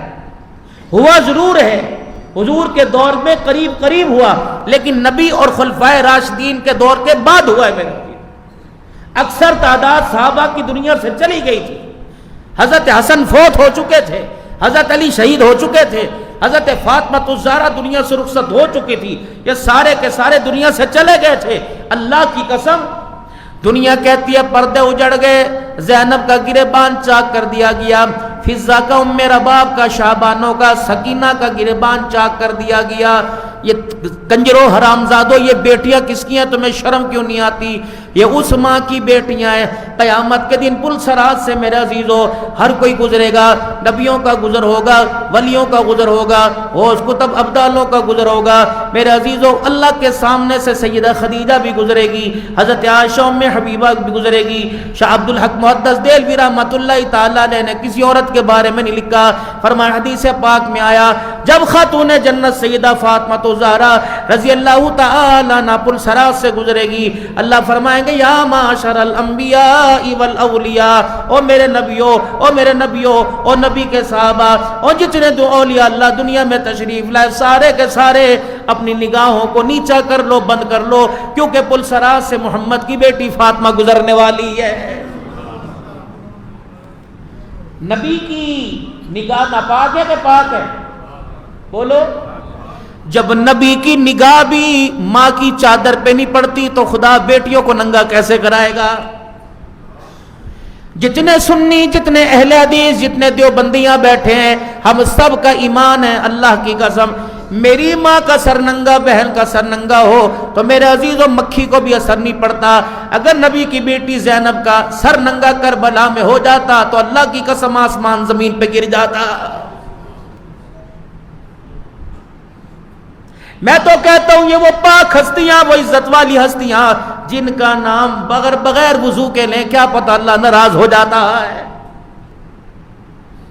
ہوا ضرور ہے، حضور کے دور میں قریب قریب ہوا، لیکن نبی اور خلفائے راشدین کے دور کے بعد ہوا ہے میرے نبی۔ اکثر تعداد صحابہ کی دنیا سے چلی گئی تھی، حضرت حسن فوت ہو چکے تھے، حضرت علی شہید ہو چکے تھے، حضرت فاطمہ الزہرا دنیا سے رخصت ہو چکی تھی، یہ سارے کے سارے دنیا سے چلے گئے تھے۔ اللہ کی قسم دنیا کہتی ہے پردے اجڑ گئے، زینب کا گریبان چاک کر دیا گیا، فضہ کا ام رباب کا، شعبانوں کا، سکینہ کا گریبان چاک کر دیا گیا۔ یہ کنجرو حرامزادو، یہ بیٹیاں کس کی ہیں؟ تمہیں شرم کیوں نہیں آتی؟ یہ اس ماں کی بیٹیاں ہیں۔ قیامت کے دن پل صراط سے میرے عزیزو ہر کوئی گزرے گا، نبیوں کا گزر ہوگا، ولیوں کا گزر ہوگا، غوث کتب ابدالوں کا گزر ہوگا میرے عزیزو۔ اللہ کے سامنے سے سیدہ خدیجہ بھی گزرے گی، حضرت عائشہ ام حبیبہ بھی گزرے گی۔ شاہ عبد الحق محدث دہلوی رحمۃ اللہ تعالی علیہ نے کسی عورت کے بارے میں نہیں لکھا، فرمایا حدیث پاک میں آیا جب خاتون جنت سیدہ فاطمہ الزہرا رضی اللہ تعالی عنہ پل صراط سے گزرے گی، اللہ فرمائیں گے یا معاشر الانبیاء والاولیاء، او میرے نبیوں، او میرے نبیوں، او نبی کے صحابہ، اور جتنے دو اولیاء اللہ دنیا میں تشریف لائے، سارے کے سارے اپنی نگاہوں کو نیچا کر لو، بند کر لو، کیونکہ پل صراط سے محمد کی بیٹی فاطمہ گزرنے والی ہے۔ نبی کی نگاہ ناپاک ہے کہ پاک ہے؟ بولو۔ جب نبی کی نگاہ بھی ماں کی چادر پہ نہیں پڑتی تو خدا بیٹیوں کو ننگا کیسے کرائے گا؟ جتنے سنی، جتنے اہل حدیث، جتنے دیوبندیاں بیٹھے ہیں، ہم سب کا ایمان ہے اللہ کی قسم، میری ماں کا سر ننگا، بہن کا سر ننگا ہو تو میرے عزیزوں مکھی کو بھی اثر نہیں پڑتا۔ اگر نبی کی بیٹی زینب کا سر ننگا کربلا میں ہو جاتا تو اللہ کی قسم آسمان زمین پہ گر جاتا۔ میں تو کہتا ہوں یہ وہ پاک ہستیاں، وہ عزت والی ہستیاں جن کا نام بغیر وضو کے لیں، کیا پتہ اللہ ناراض ہو جاتا ہے۔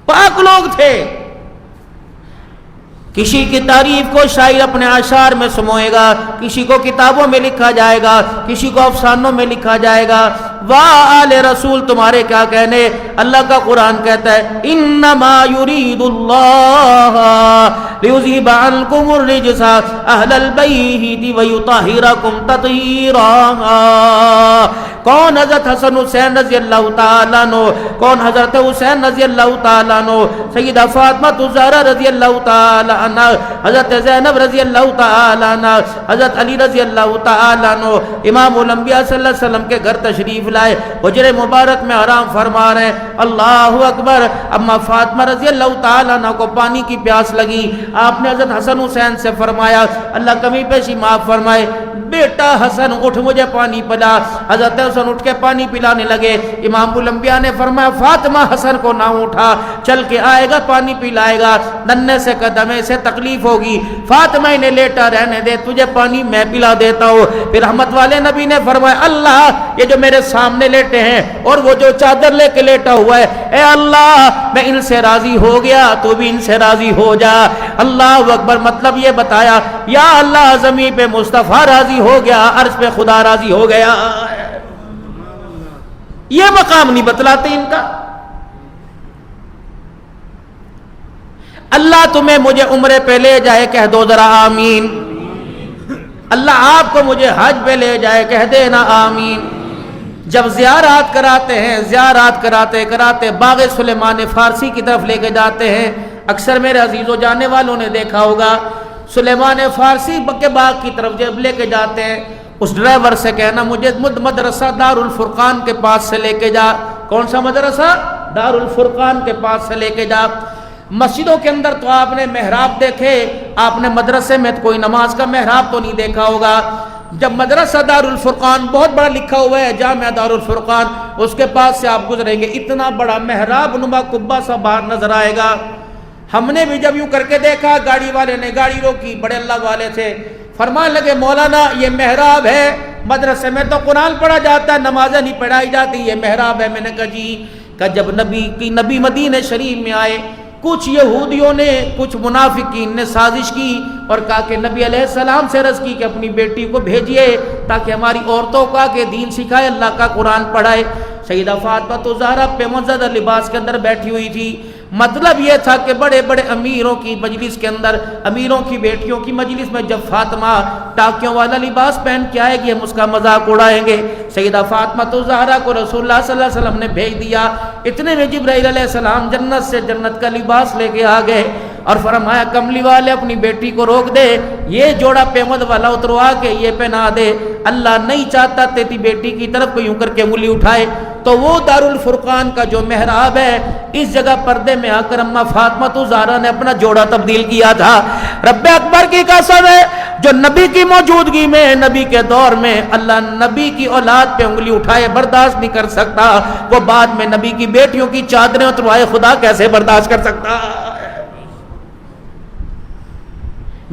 پاک لوگ تھے۔ کسی کی تعریف کو شاعر اپنے اشعار میں سموئے گا، کسی کو کتابوں میں لکھا جائے گا، کسی کو افسانوں میں لکھا جائے گا۔ واہ آل رسول تمہارے کیا کہنے، اللہ کا قرآن کہتا ہے انما یرید اللہ لیذہب عنکم الرجس اہل البیت ویطہرکم تطہیرا۔ کون؟ حضرت حسن حسین رضی اللہ تعالیٰ عنہ، کون؟ حضرت حسین رضی اللہ تعالیٰ عنہ، سیدہ فاطمہ الزہرا رضی اللہ تعالیٰ عنہ، حضرت زینب رضی اللہ تعالیٰ عنہ، حضرت علی رضی اللہ تعالیٰ عنہ، امام الانبیاء صلی اللہ علیہ وسلم کے گھر تشریف لائے، حجرے مبارک میں آرام فرما رہے ہیں، اللہ اکبر۔ اما فاطمہ رضی اللہ تعالیٰ عنہ کو پانی کی پیاس لگی، آپ نے حضرت حسن حسین سے فرمایا اللہ کمی پیشی معاف فرمائے، بیٹا حسن اٹھ مجھے پانی پلا۔ حضرت حسن اٹھ کے پانی پلانے لگے، امام الانبیاء نے فرمایا فاطمہ حسن کو نہ اٹھا، چل کے آئے گا پانی پلائے گا، ننھے سے قدمے سے تکلیف ہوگی، فاطمہ انہیں لیٹا رہنے دے، تجھے پانی میں پلا دیتا ہوں۔ پھر رحمت والے نبی نے فرمایا اللہ یہ جو میرے سامنے لیٹے ہیں اور وہ جو چادر لے کے لیٹا ہوا ہے، اے اللہ میں ان سے راضی ہو گیا، تو بھی ان سے راضی ہو جا۔ اللہ اکبر۔ مطلب یہ بتایا یا اللہ زمین پہ مصطفیٰ راضی ہو گیا، عرش پہ خدا راضی ہو گیا۔ یہ مقام نہیں بتلاتے ان کا۔ اللہ تمہیں مجھے عمرے پہ لے جائے، کہہ دو ذرا آمین۔ اللہ آپ کو مجھے حج پہ لے جائے، کہہ دینا آمین۔ جب زیارات کراتے ہیں، زیارات کراتے کراتے باغ سلیمان فارسی کی طرف لے کے جاتے ہیں، اکثر میرے عزیزوں جانے والوں نے دیکھا ہوگا، سلیمان فارسی کے باغ کی طرف جب لے کے جاتے ہیں، اس ڈرائیور سے کہنا مجھے مدرسہ دار الفرقان کے پاس سے لے کے جا۔ کون سا مدرسہ؟ دار الفرقان کے پاس سے لے کے جا۔ مسجدوں کے اندر تو آپ نے محراب دیکھے، آپ نے مدرسے میں کوئی نماز کا محراب تو نہیں دیکھا ہوگا۔ جب مدرسہ دار الفرقان بہت بڑا لکھا ہوا ہے، جامعہ دار الفرقان، اس کے پاس سے آپ گزریں گے، اتنا بڑا محراب نما قبہ سا باہر نظر آئے گا۔ ہم نے بھی جب یوں کر کے دیکھا، گاڑی والے نے گاڑی روکی، بڑے اللہ والے تھے، فرمان لگے مولانا یہ محراب ہے، مدرسے میں تو قرآن پڑھا جاتا ہے، نمازیں نہیں پڑھائی جاتی، یہ محراب ہے۔ میں نے کہا جی، کہ جب نبی مدینہ شریف میں آئے، کچھ یہودیوں نے، کچھ منافقین نے سازش کی اور کہا کہ نبی علیہ السلام سے عرض کی کہ اپنی بیٹی کو بھیجیے تاکہ ہماری عورتوں کا کہ دین سکھائے، اللہ کا قرآن پڑھائے۔ سیدہ فاطمہ تو زہرا پیمانزدہ لباس کے اندر بیٹھی ہوئی تھی۔ مطلب یہ تھا کہ بڑے بڑے امیروں کی مجلس کے اندر، امیروں کی بیٹیوں کی مجلس میں جب فاطمہ ٹاکیوں والا لباس پہن کے آئے گی، ہم اس کا مذاق اڑائیں گے۔ سیدہ فاطمہ تو زہرا کو رسول اللہ صلی اللہ علیہ وسلم نے بھیج دیا۔ اتنے میں جبرائیل علیہ السلام جنت سے جنت کا لباس لے کے آ گئے اور فرمایا کملی والے اپنی بیٹی کو روک دے، یہ جوڑا پیمد والا اتروا کے یہ پہنا دے، اللہ نہیں چاہتا تیری بیٹی کی طرف کو یوں کر کے انگلی اٹھائے۔ تو وہ دار الفرقان کا جو محراب ہے، اس جگہ پردے میں آ کر اماں فاطمہ تو زہرا نے اپنا جوڑا تبدیل کیا تھا۔ رب اکبر کی قسم ہے، جو نبی کی موجودگی میں، نبی کے دور میں اللہ نبی کی اولاد پہ انگلی اٹھائے برداشت نہیں کر سکتا، وہ بعد میں نبی کی بیٹیوں کی چادریں اتروائے خدا کیسے برداشت کر سکتا؟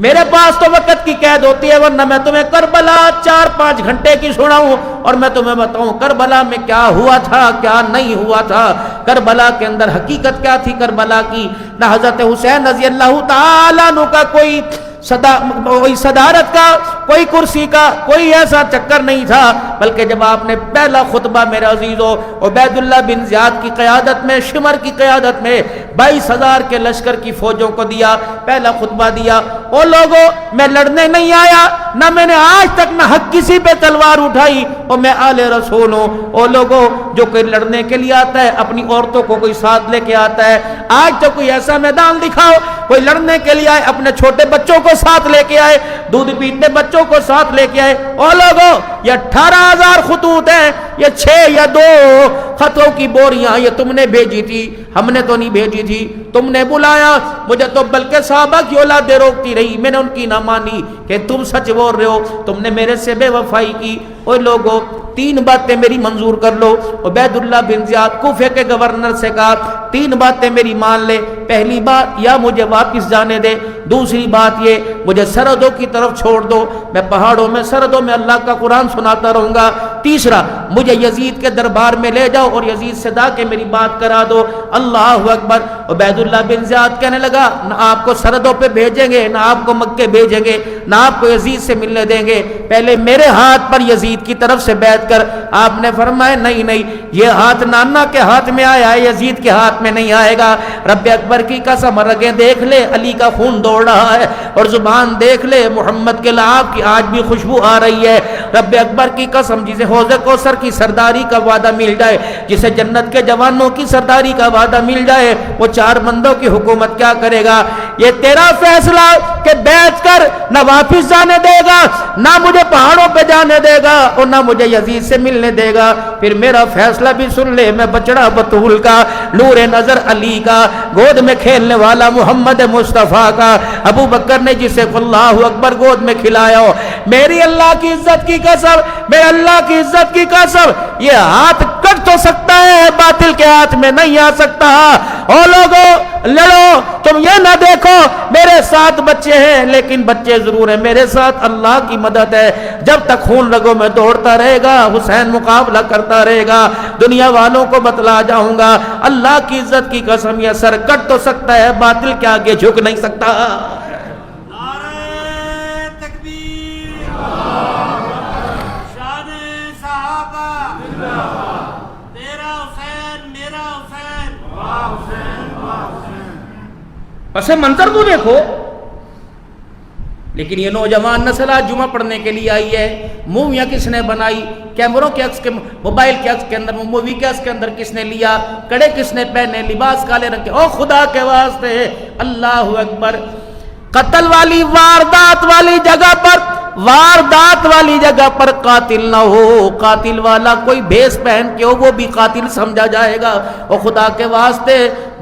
میرے پاس تو وقت کی قید ہوتی ہے، ورنہ میں تمہیں کربلا 4-5 گھنٹے کی سناؤں اور میں تمہیں بتاؤں کربلا میں کیا ہوا تھا، کیا نہیں ہوا تھا، کربلا کے اندر حقیقت کیا تھی کربلا کی۔ نہ حضرت حسین رضی اللہ تعالیٰ عنہ کا کوئی صدارت کا، کوئی کرسی کا کوئی ایسا چکر نہیں تھا، بلکہ جب آپ نے پہلا خطبہ میرے عزیزو عبید اللہ بن زیاد کی قیادت میں، شمر کی قیادت میں 22,000 کے لشکر کی فوجوں کو دیا، پہلا خطبہ دیا، او لوگوں میں لڑنے نہیں آیا، نہ میں نے آج تک نہ حق کسی پہ تلوار اٹھائی، اور میں آل رسول ہوں۔ او لوگوں جو کوئی لڑنے کے لیے آتا ہے اپنی عورتوں کو کوئی ساتھ لے کے آتا ہے، آج تو کوئی ایسا میدان دکھاؤ، کوئی لڑنے کے لیے آئے اپنے چھوٹے بچوں کو ساتھ لے کے آئے، دودھ پیتے بچوں کو ساتھ لے کے آئے۔ او لوگوں یہ 18,000 خطوط ہیں، یہ 6 یا 2 خطوں کی بوریاں یہ تم نے بھیجی تھی، ہم نے تو نہیں بھیجی تھی، تم نے بلایا مجھے تو بلکہ صحابہ کی اولادیں روکتی رہی، میں نے ان کی نہ مانی کہ تم سچ بول رہے ہو، تم نے میرے سے بے وفائی کی۔ اوے لوگوں 3 باتیں میری منظور کر لو۔ عبید اللہ بن زیاد کوفے کے گورنر سے کہا 3 باتیں میری مان لے، پہلی بات یا مجھے واپس جانے دے، دوسری بات یہ مجھے سرحدوں کی طرف چھوڑ دو، میں پہاڑوں میں سرحدوں میں اللہ کا قرآن سناتا رہوں گا، تیسرا مجھے یزید کے دربار میں لے جاؤ اور یزید سے دا کے میری بات کرا دو۔ اللہ اکبر۔ عبید اللہ بن زیاد کہنے لگا نہ آپ کو سرحدوں پہ بھیجیں گے، نہ آپ کو مکے بھیجیں گے، نہ آپ کو یزید سے ملنے دیں گے، پہلے میرے ہاتھ پر یزید کی طرف سے بیعت کر۔ آپ نے فرمایا نہیں نہیں، یہ ہاتھ نانا کے ہاتھ میں آیا ہے، یزید کے ہاتھ میں نہیں آئے گا۔ رب اکبر کی قسم، رگیں دیکھ لے علی کا خون دوڑ رہا ہے، اور زبان دیکھ لے محمد کے لعاب کی آج بھی خوشبو آ رہی ہے۔ رب اکبر کی قسم، جسے حوض کوثر کی سرداری کا وعدہ مل جائے، جسے جنت کے جوانوں کی سرداری کا وعدہ مل جائے، وہ 4 بندوں کی حکومت کیا کرے گا؟ یہ تیرا فیصلہ کہ بیعت کر، نہ واپس جانے دے گا، نہ مجھے پہاڑوں پہ جانے دے گا، اور نہ مجھے یزید سے ملنے دے گا۔ پھر میرا فیصلہ بھی سن لے، میں بچڑا بطول کا، نور نظر علی کا، گود میں کھیلنے والا محمد مصطفیٰ کا، ابو بکر نے جسے اللہ اکبر گود میں کھلایا ہو، میری اللہ کی عزت کی قسم، میرے اللہ کی عزت کی قسم، یہ ہاتھ کٹ تو سکتا ہے، باطل کے ہاتھ میں نہیں آ سکتا۔ او لوگوں لڑو، تم یہ نہ دیکھو میرے ساتھ بچے ہیں، لیکن بچے ضرور ہیں، میرے ساتھ اللہ کی مدد ہے۔ جب تک خون رگوں میں دوڑتا رہے گا، حسین مقابلہ کرتا رہے گا، دنیا والوں کو بتلا جاؤں گا، اللہ کی عزت کی قسم یہ سر کٹ تو سکتا ہے، باطل کے آگے جھک نہیں سکتا۔ پس منظر تو دیکھو، لیکن یہ نوجوان نسل آج جمعہ پڑھنے کے لیے آئی ہے، موویاں کس نے بنائی، کیمروں کے عکس کے، موبائل کے عکس کے اندر، مووی کے عکس کے اندر کس نے لیا، کڑے کس نے پہنے، لباس کالے رنگ کے، او خدا کے واسطے، اللہ اکبر، قتل والی واردات والی جگہ پر واردات والی جگہ پر قاتل نہ ہو، قاتل والا کوئی بھیس پہن کے ہو، وہ بھی قاتل سمجھا جائے گا۔ اور خدا کے واسطے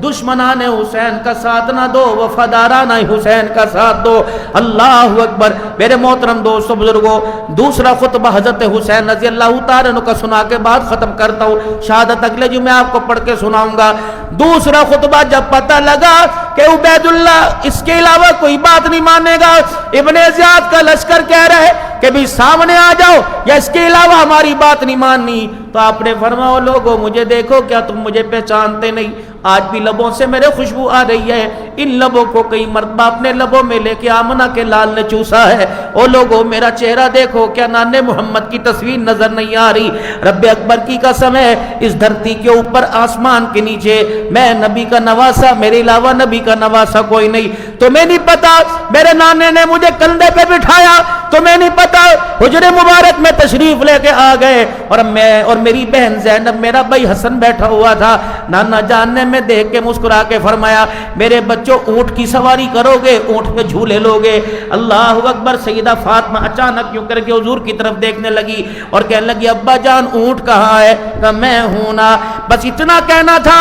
دشمنان حسین کا ساتھ نہ دو، وفادارانہ حسین کا ساتھ دو۔ اللہ اکبر۔ میرے محترم دوستو بزرگوں، دوسرا خطبہ حضرت حسین رضی اللہ تعالیٰ عنہ کا سنا کے بعد ختم کرتا ہوں، شہادت اگلے جمعے آپ کو پڑھ کے سناؤں گا۔ دوسرا خطبہ جب پتہ لگا کہ عبید اللہ اس کے علاوہ کوئی بات نہیں مانے گا، ابن زیاد کا لشکر کہہ رہے کہ بھی سامنے آ جاؤ یا اس کے علاوہ ہماری بات نہیں ماننی، تو آپ نے فرمایا لوگوں مجھے دیکھو، کیا تم مجھے پہچانتے نہیں؟ آج بھی لبوں سے میرے خوشبو آ رہی ہے، ان لبوں کو کئی مرتبہ اپنے لبوں میں لے کے آمنہ کے لال نے چوسا ہے۔ او لوگوں میرا چہرہ دیکھو، کیا نانے محمد کی تصویر نظر نہیں آ رہی؟ رب اکبر کی قسم ہے، اس دھرتی کے اوپر آسمان کے نیچے میں نبی کا نواسا، میرے علاوہ نبی کا نواسا کوئی نہیں۔ تمہیں نہیں پتا میرے نانے نے مجھے کندھے پہ بٹھایا، تمہیں نہیں پتا حجر مبارک میں تشریف لے کے آ گئے، اور میں اور میری بہن زینب، میرا بھائی حسن بیٹھا ہوا تھا۔ نانا جان نے میں دیکھ کے مسکرا کے فرمایا میرے بچوں اونٹ کی سواری کرو گے، اونٹ پہ جھولے لوگے۔ اللہ اکبر۔ سیدہ فاطمہ اچانک یوں کر کے حضور کی طرف دیکھنے لگی اور کہنے لگی ابا جان اونٹ کہاں ہے؟ کہا میں ہوں نا، بس اتنا کہنا تھا۔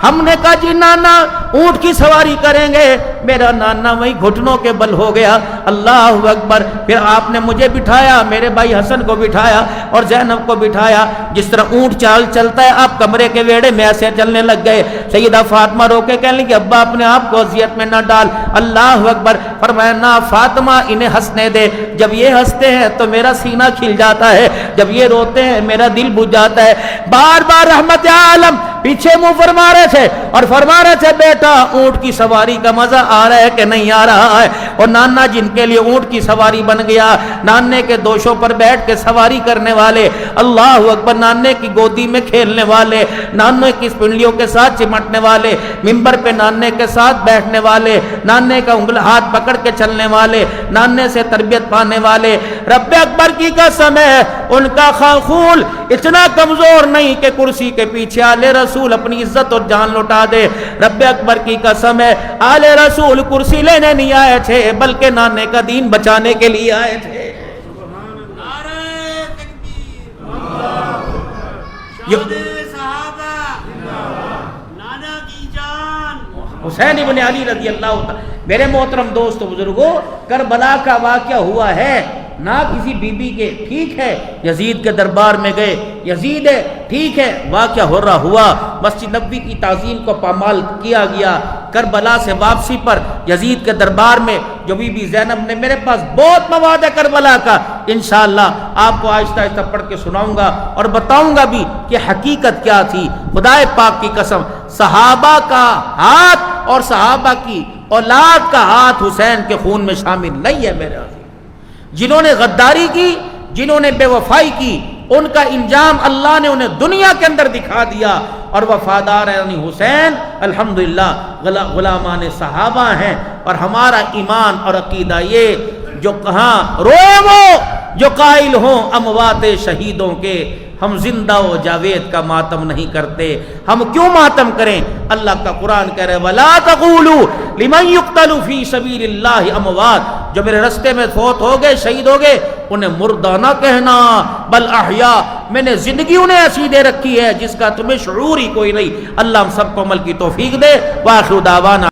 ہم نے کہا جی نانا اونٹ کی سواری کریں گے۔ میرا نانا وہی گھٹنوں کے بل ہو گیا۔ اللہ اکبر۔ پھر آپ نے مجھے بٹھایا، میرے بھائی حسن کو بٹھایا اور زینب کو بٹھایا، جس طرح اونٹ چال چلتا ہے آپ کمرے کے ویڑے میں ایسے چلنے لگ گئے۔ سیدہ فاطمہ رو کے کہنے لگی ابا اپنے آپ کو اذیت میں نہ ڈال۔ اللہ اکبر۔ فرمایا نہ فاطمہ انہیں ہنسنے دے، جب یہ ہنستے ہیں تو میرا سینہ کھل جاتا ہے، جب یہ روتے ہیں میرا دل بجھ جاتا ہے۔ بار بار رحمت عالم پیچھے منہ فرما رہے تھے اور فرما رہے تھے بیٹا اونٹ کی سواری کا مزہ آ رہا ہے کہ نہیں آ رہا ہے؟ اور نانا جن کے لیے اونٹ کی سواری بن گیا، نانے کے دوشوں پر بیٹھ کے سواری کرنے والے، اللہ اکبر، نانے کی گودی میں کھیلنے والے، نانے کی پنڈلیوں کے ساتھ چمٹنے والے، ممبر پہ نانے کے ساتھ بیٹھنے والے، نانے کا انگل ہاتھ پکڑ کے چلنے والے، نانے سے تربیت پانے والے، رب اکبر کی قسم ہے ان کا خون اتنا کمزور نہیں کہ کرسی کے پیچھے آل رسول اپنی عزت اور جان لوٹا دے۔ رب اکبر کی قسم ہے آل رسول کرسی لینے نہیں آئے تھے بلکہ نانے کا دین بچانے کے لیے آئے تھے۔ حسین ابن علی رضی اللہ تعالی۔ میرے محترم دوستو بزرگوں، کربلا کا واقعہ ہوا ہے نہ کسی بی بی کے، ٹھیک ہے یزید کے دربار میں گئے، یزید ہے ٹھیک ہے واقعہ ہو رہا ہوا، مسجد نبوی کی تعظیم کو پامال کیا گیا۔ کربلا سے واپسی پر یزید کے دربار میں جو بی بی زینب نے، میرے پاس بہت مواد ہے کربلا کا، انشاءاللہ آپ کو آہستہ آہستہ پڑھ کے سناؤں گا اور بتاؤں گا بھی کہ حقیقت کیا تھی۔ خدا پاک کی قسم، صحابہ کا ہاتھ اور صحابہ کی اولاد کا ہاتھ حسین کے خون میں شامل نہیں ہے میرے عزیز۔ جنہوں نے غداری کی، جنہوں نے بے وفائی کی، ان کا انجام اللہ نے انہیں دنیا کے اندر دکھا دیا، اور وفادار یعنی حسین الحمدللہ غلامان صحابہ ہیں۔ اور ہمارا ایمان اور عقیدہ یہ جو کہاں روئے وہ جو قائل ہوں اموات شہیدوں کے، ہم زندہ و جاوید کا ماتم نہیں کرتے، ہم کیوں ماتم کریں؟ اللہ کا قرآن کہہ رہے وَلَا تَقُولُوا لِمَنْ يُقْتَلُ فِي سَبِيلِ اللَّهِ أَمْوَاتٌ، جو میرے رستے میں فوت ہو گئے، شہید ہو گئے، انہیں مردہ نہ کہنا، بل احیاء، میں نے زندگی انہیں ایسی دے رکھی ہے جس کا تمہیں شعور ہی کوئی نہیں۔ اللہ ہم سب کو عمل کی توفیق دے۔ وآخر دعوانا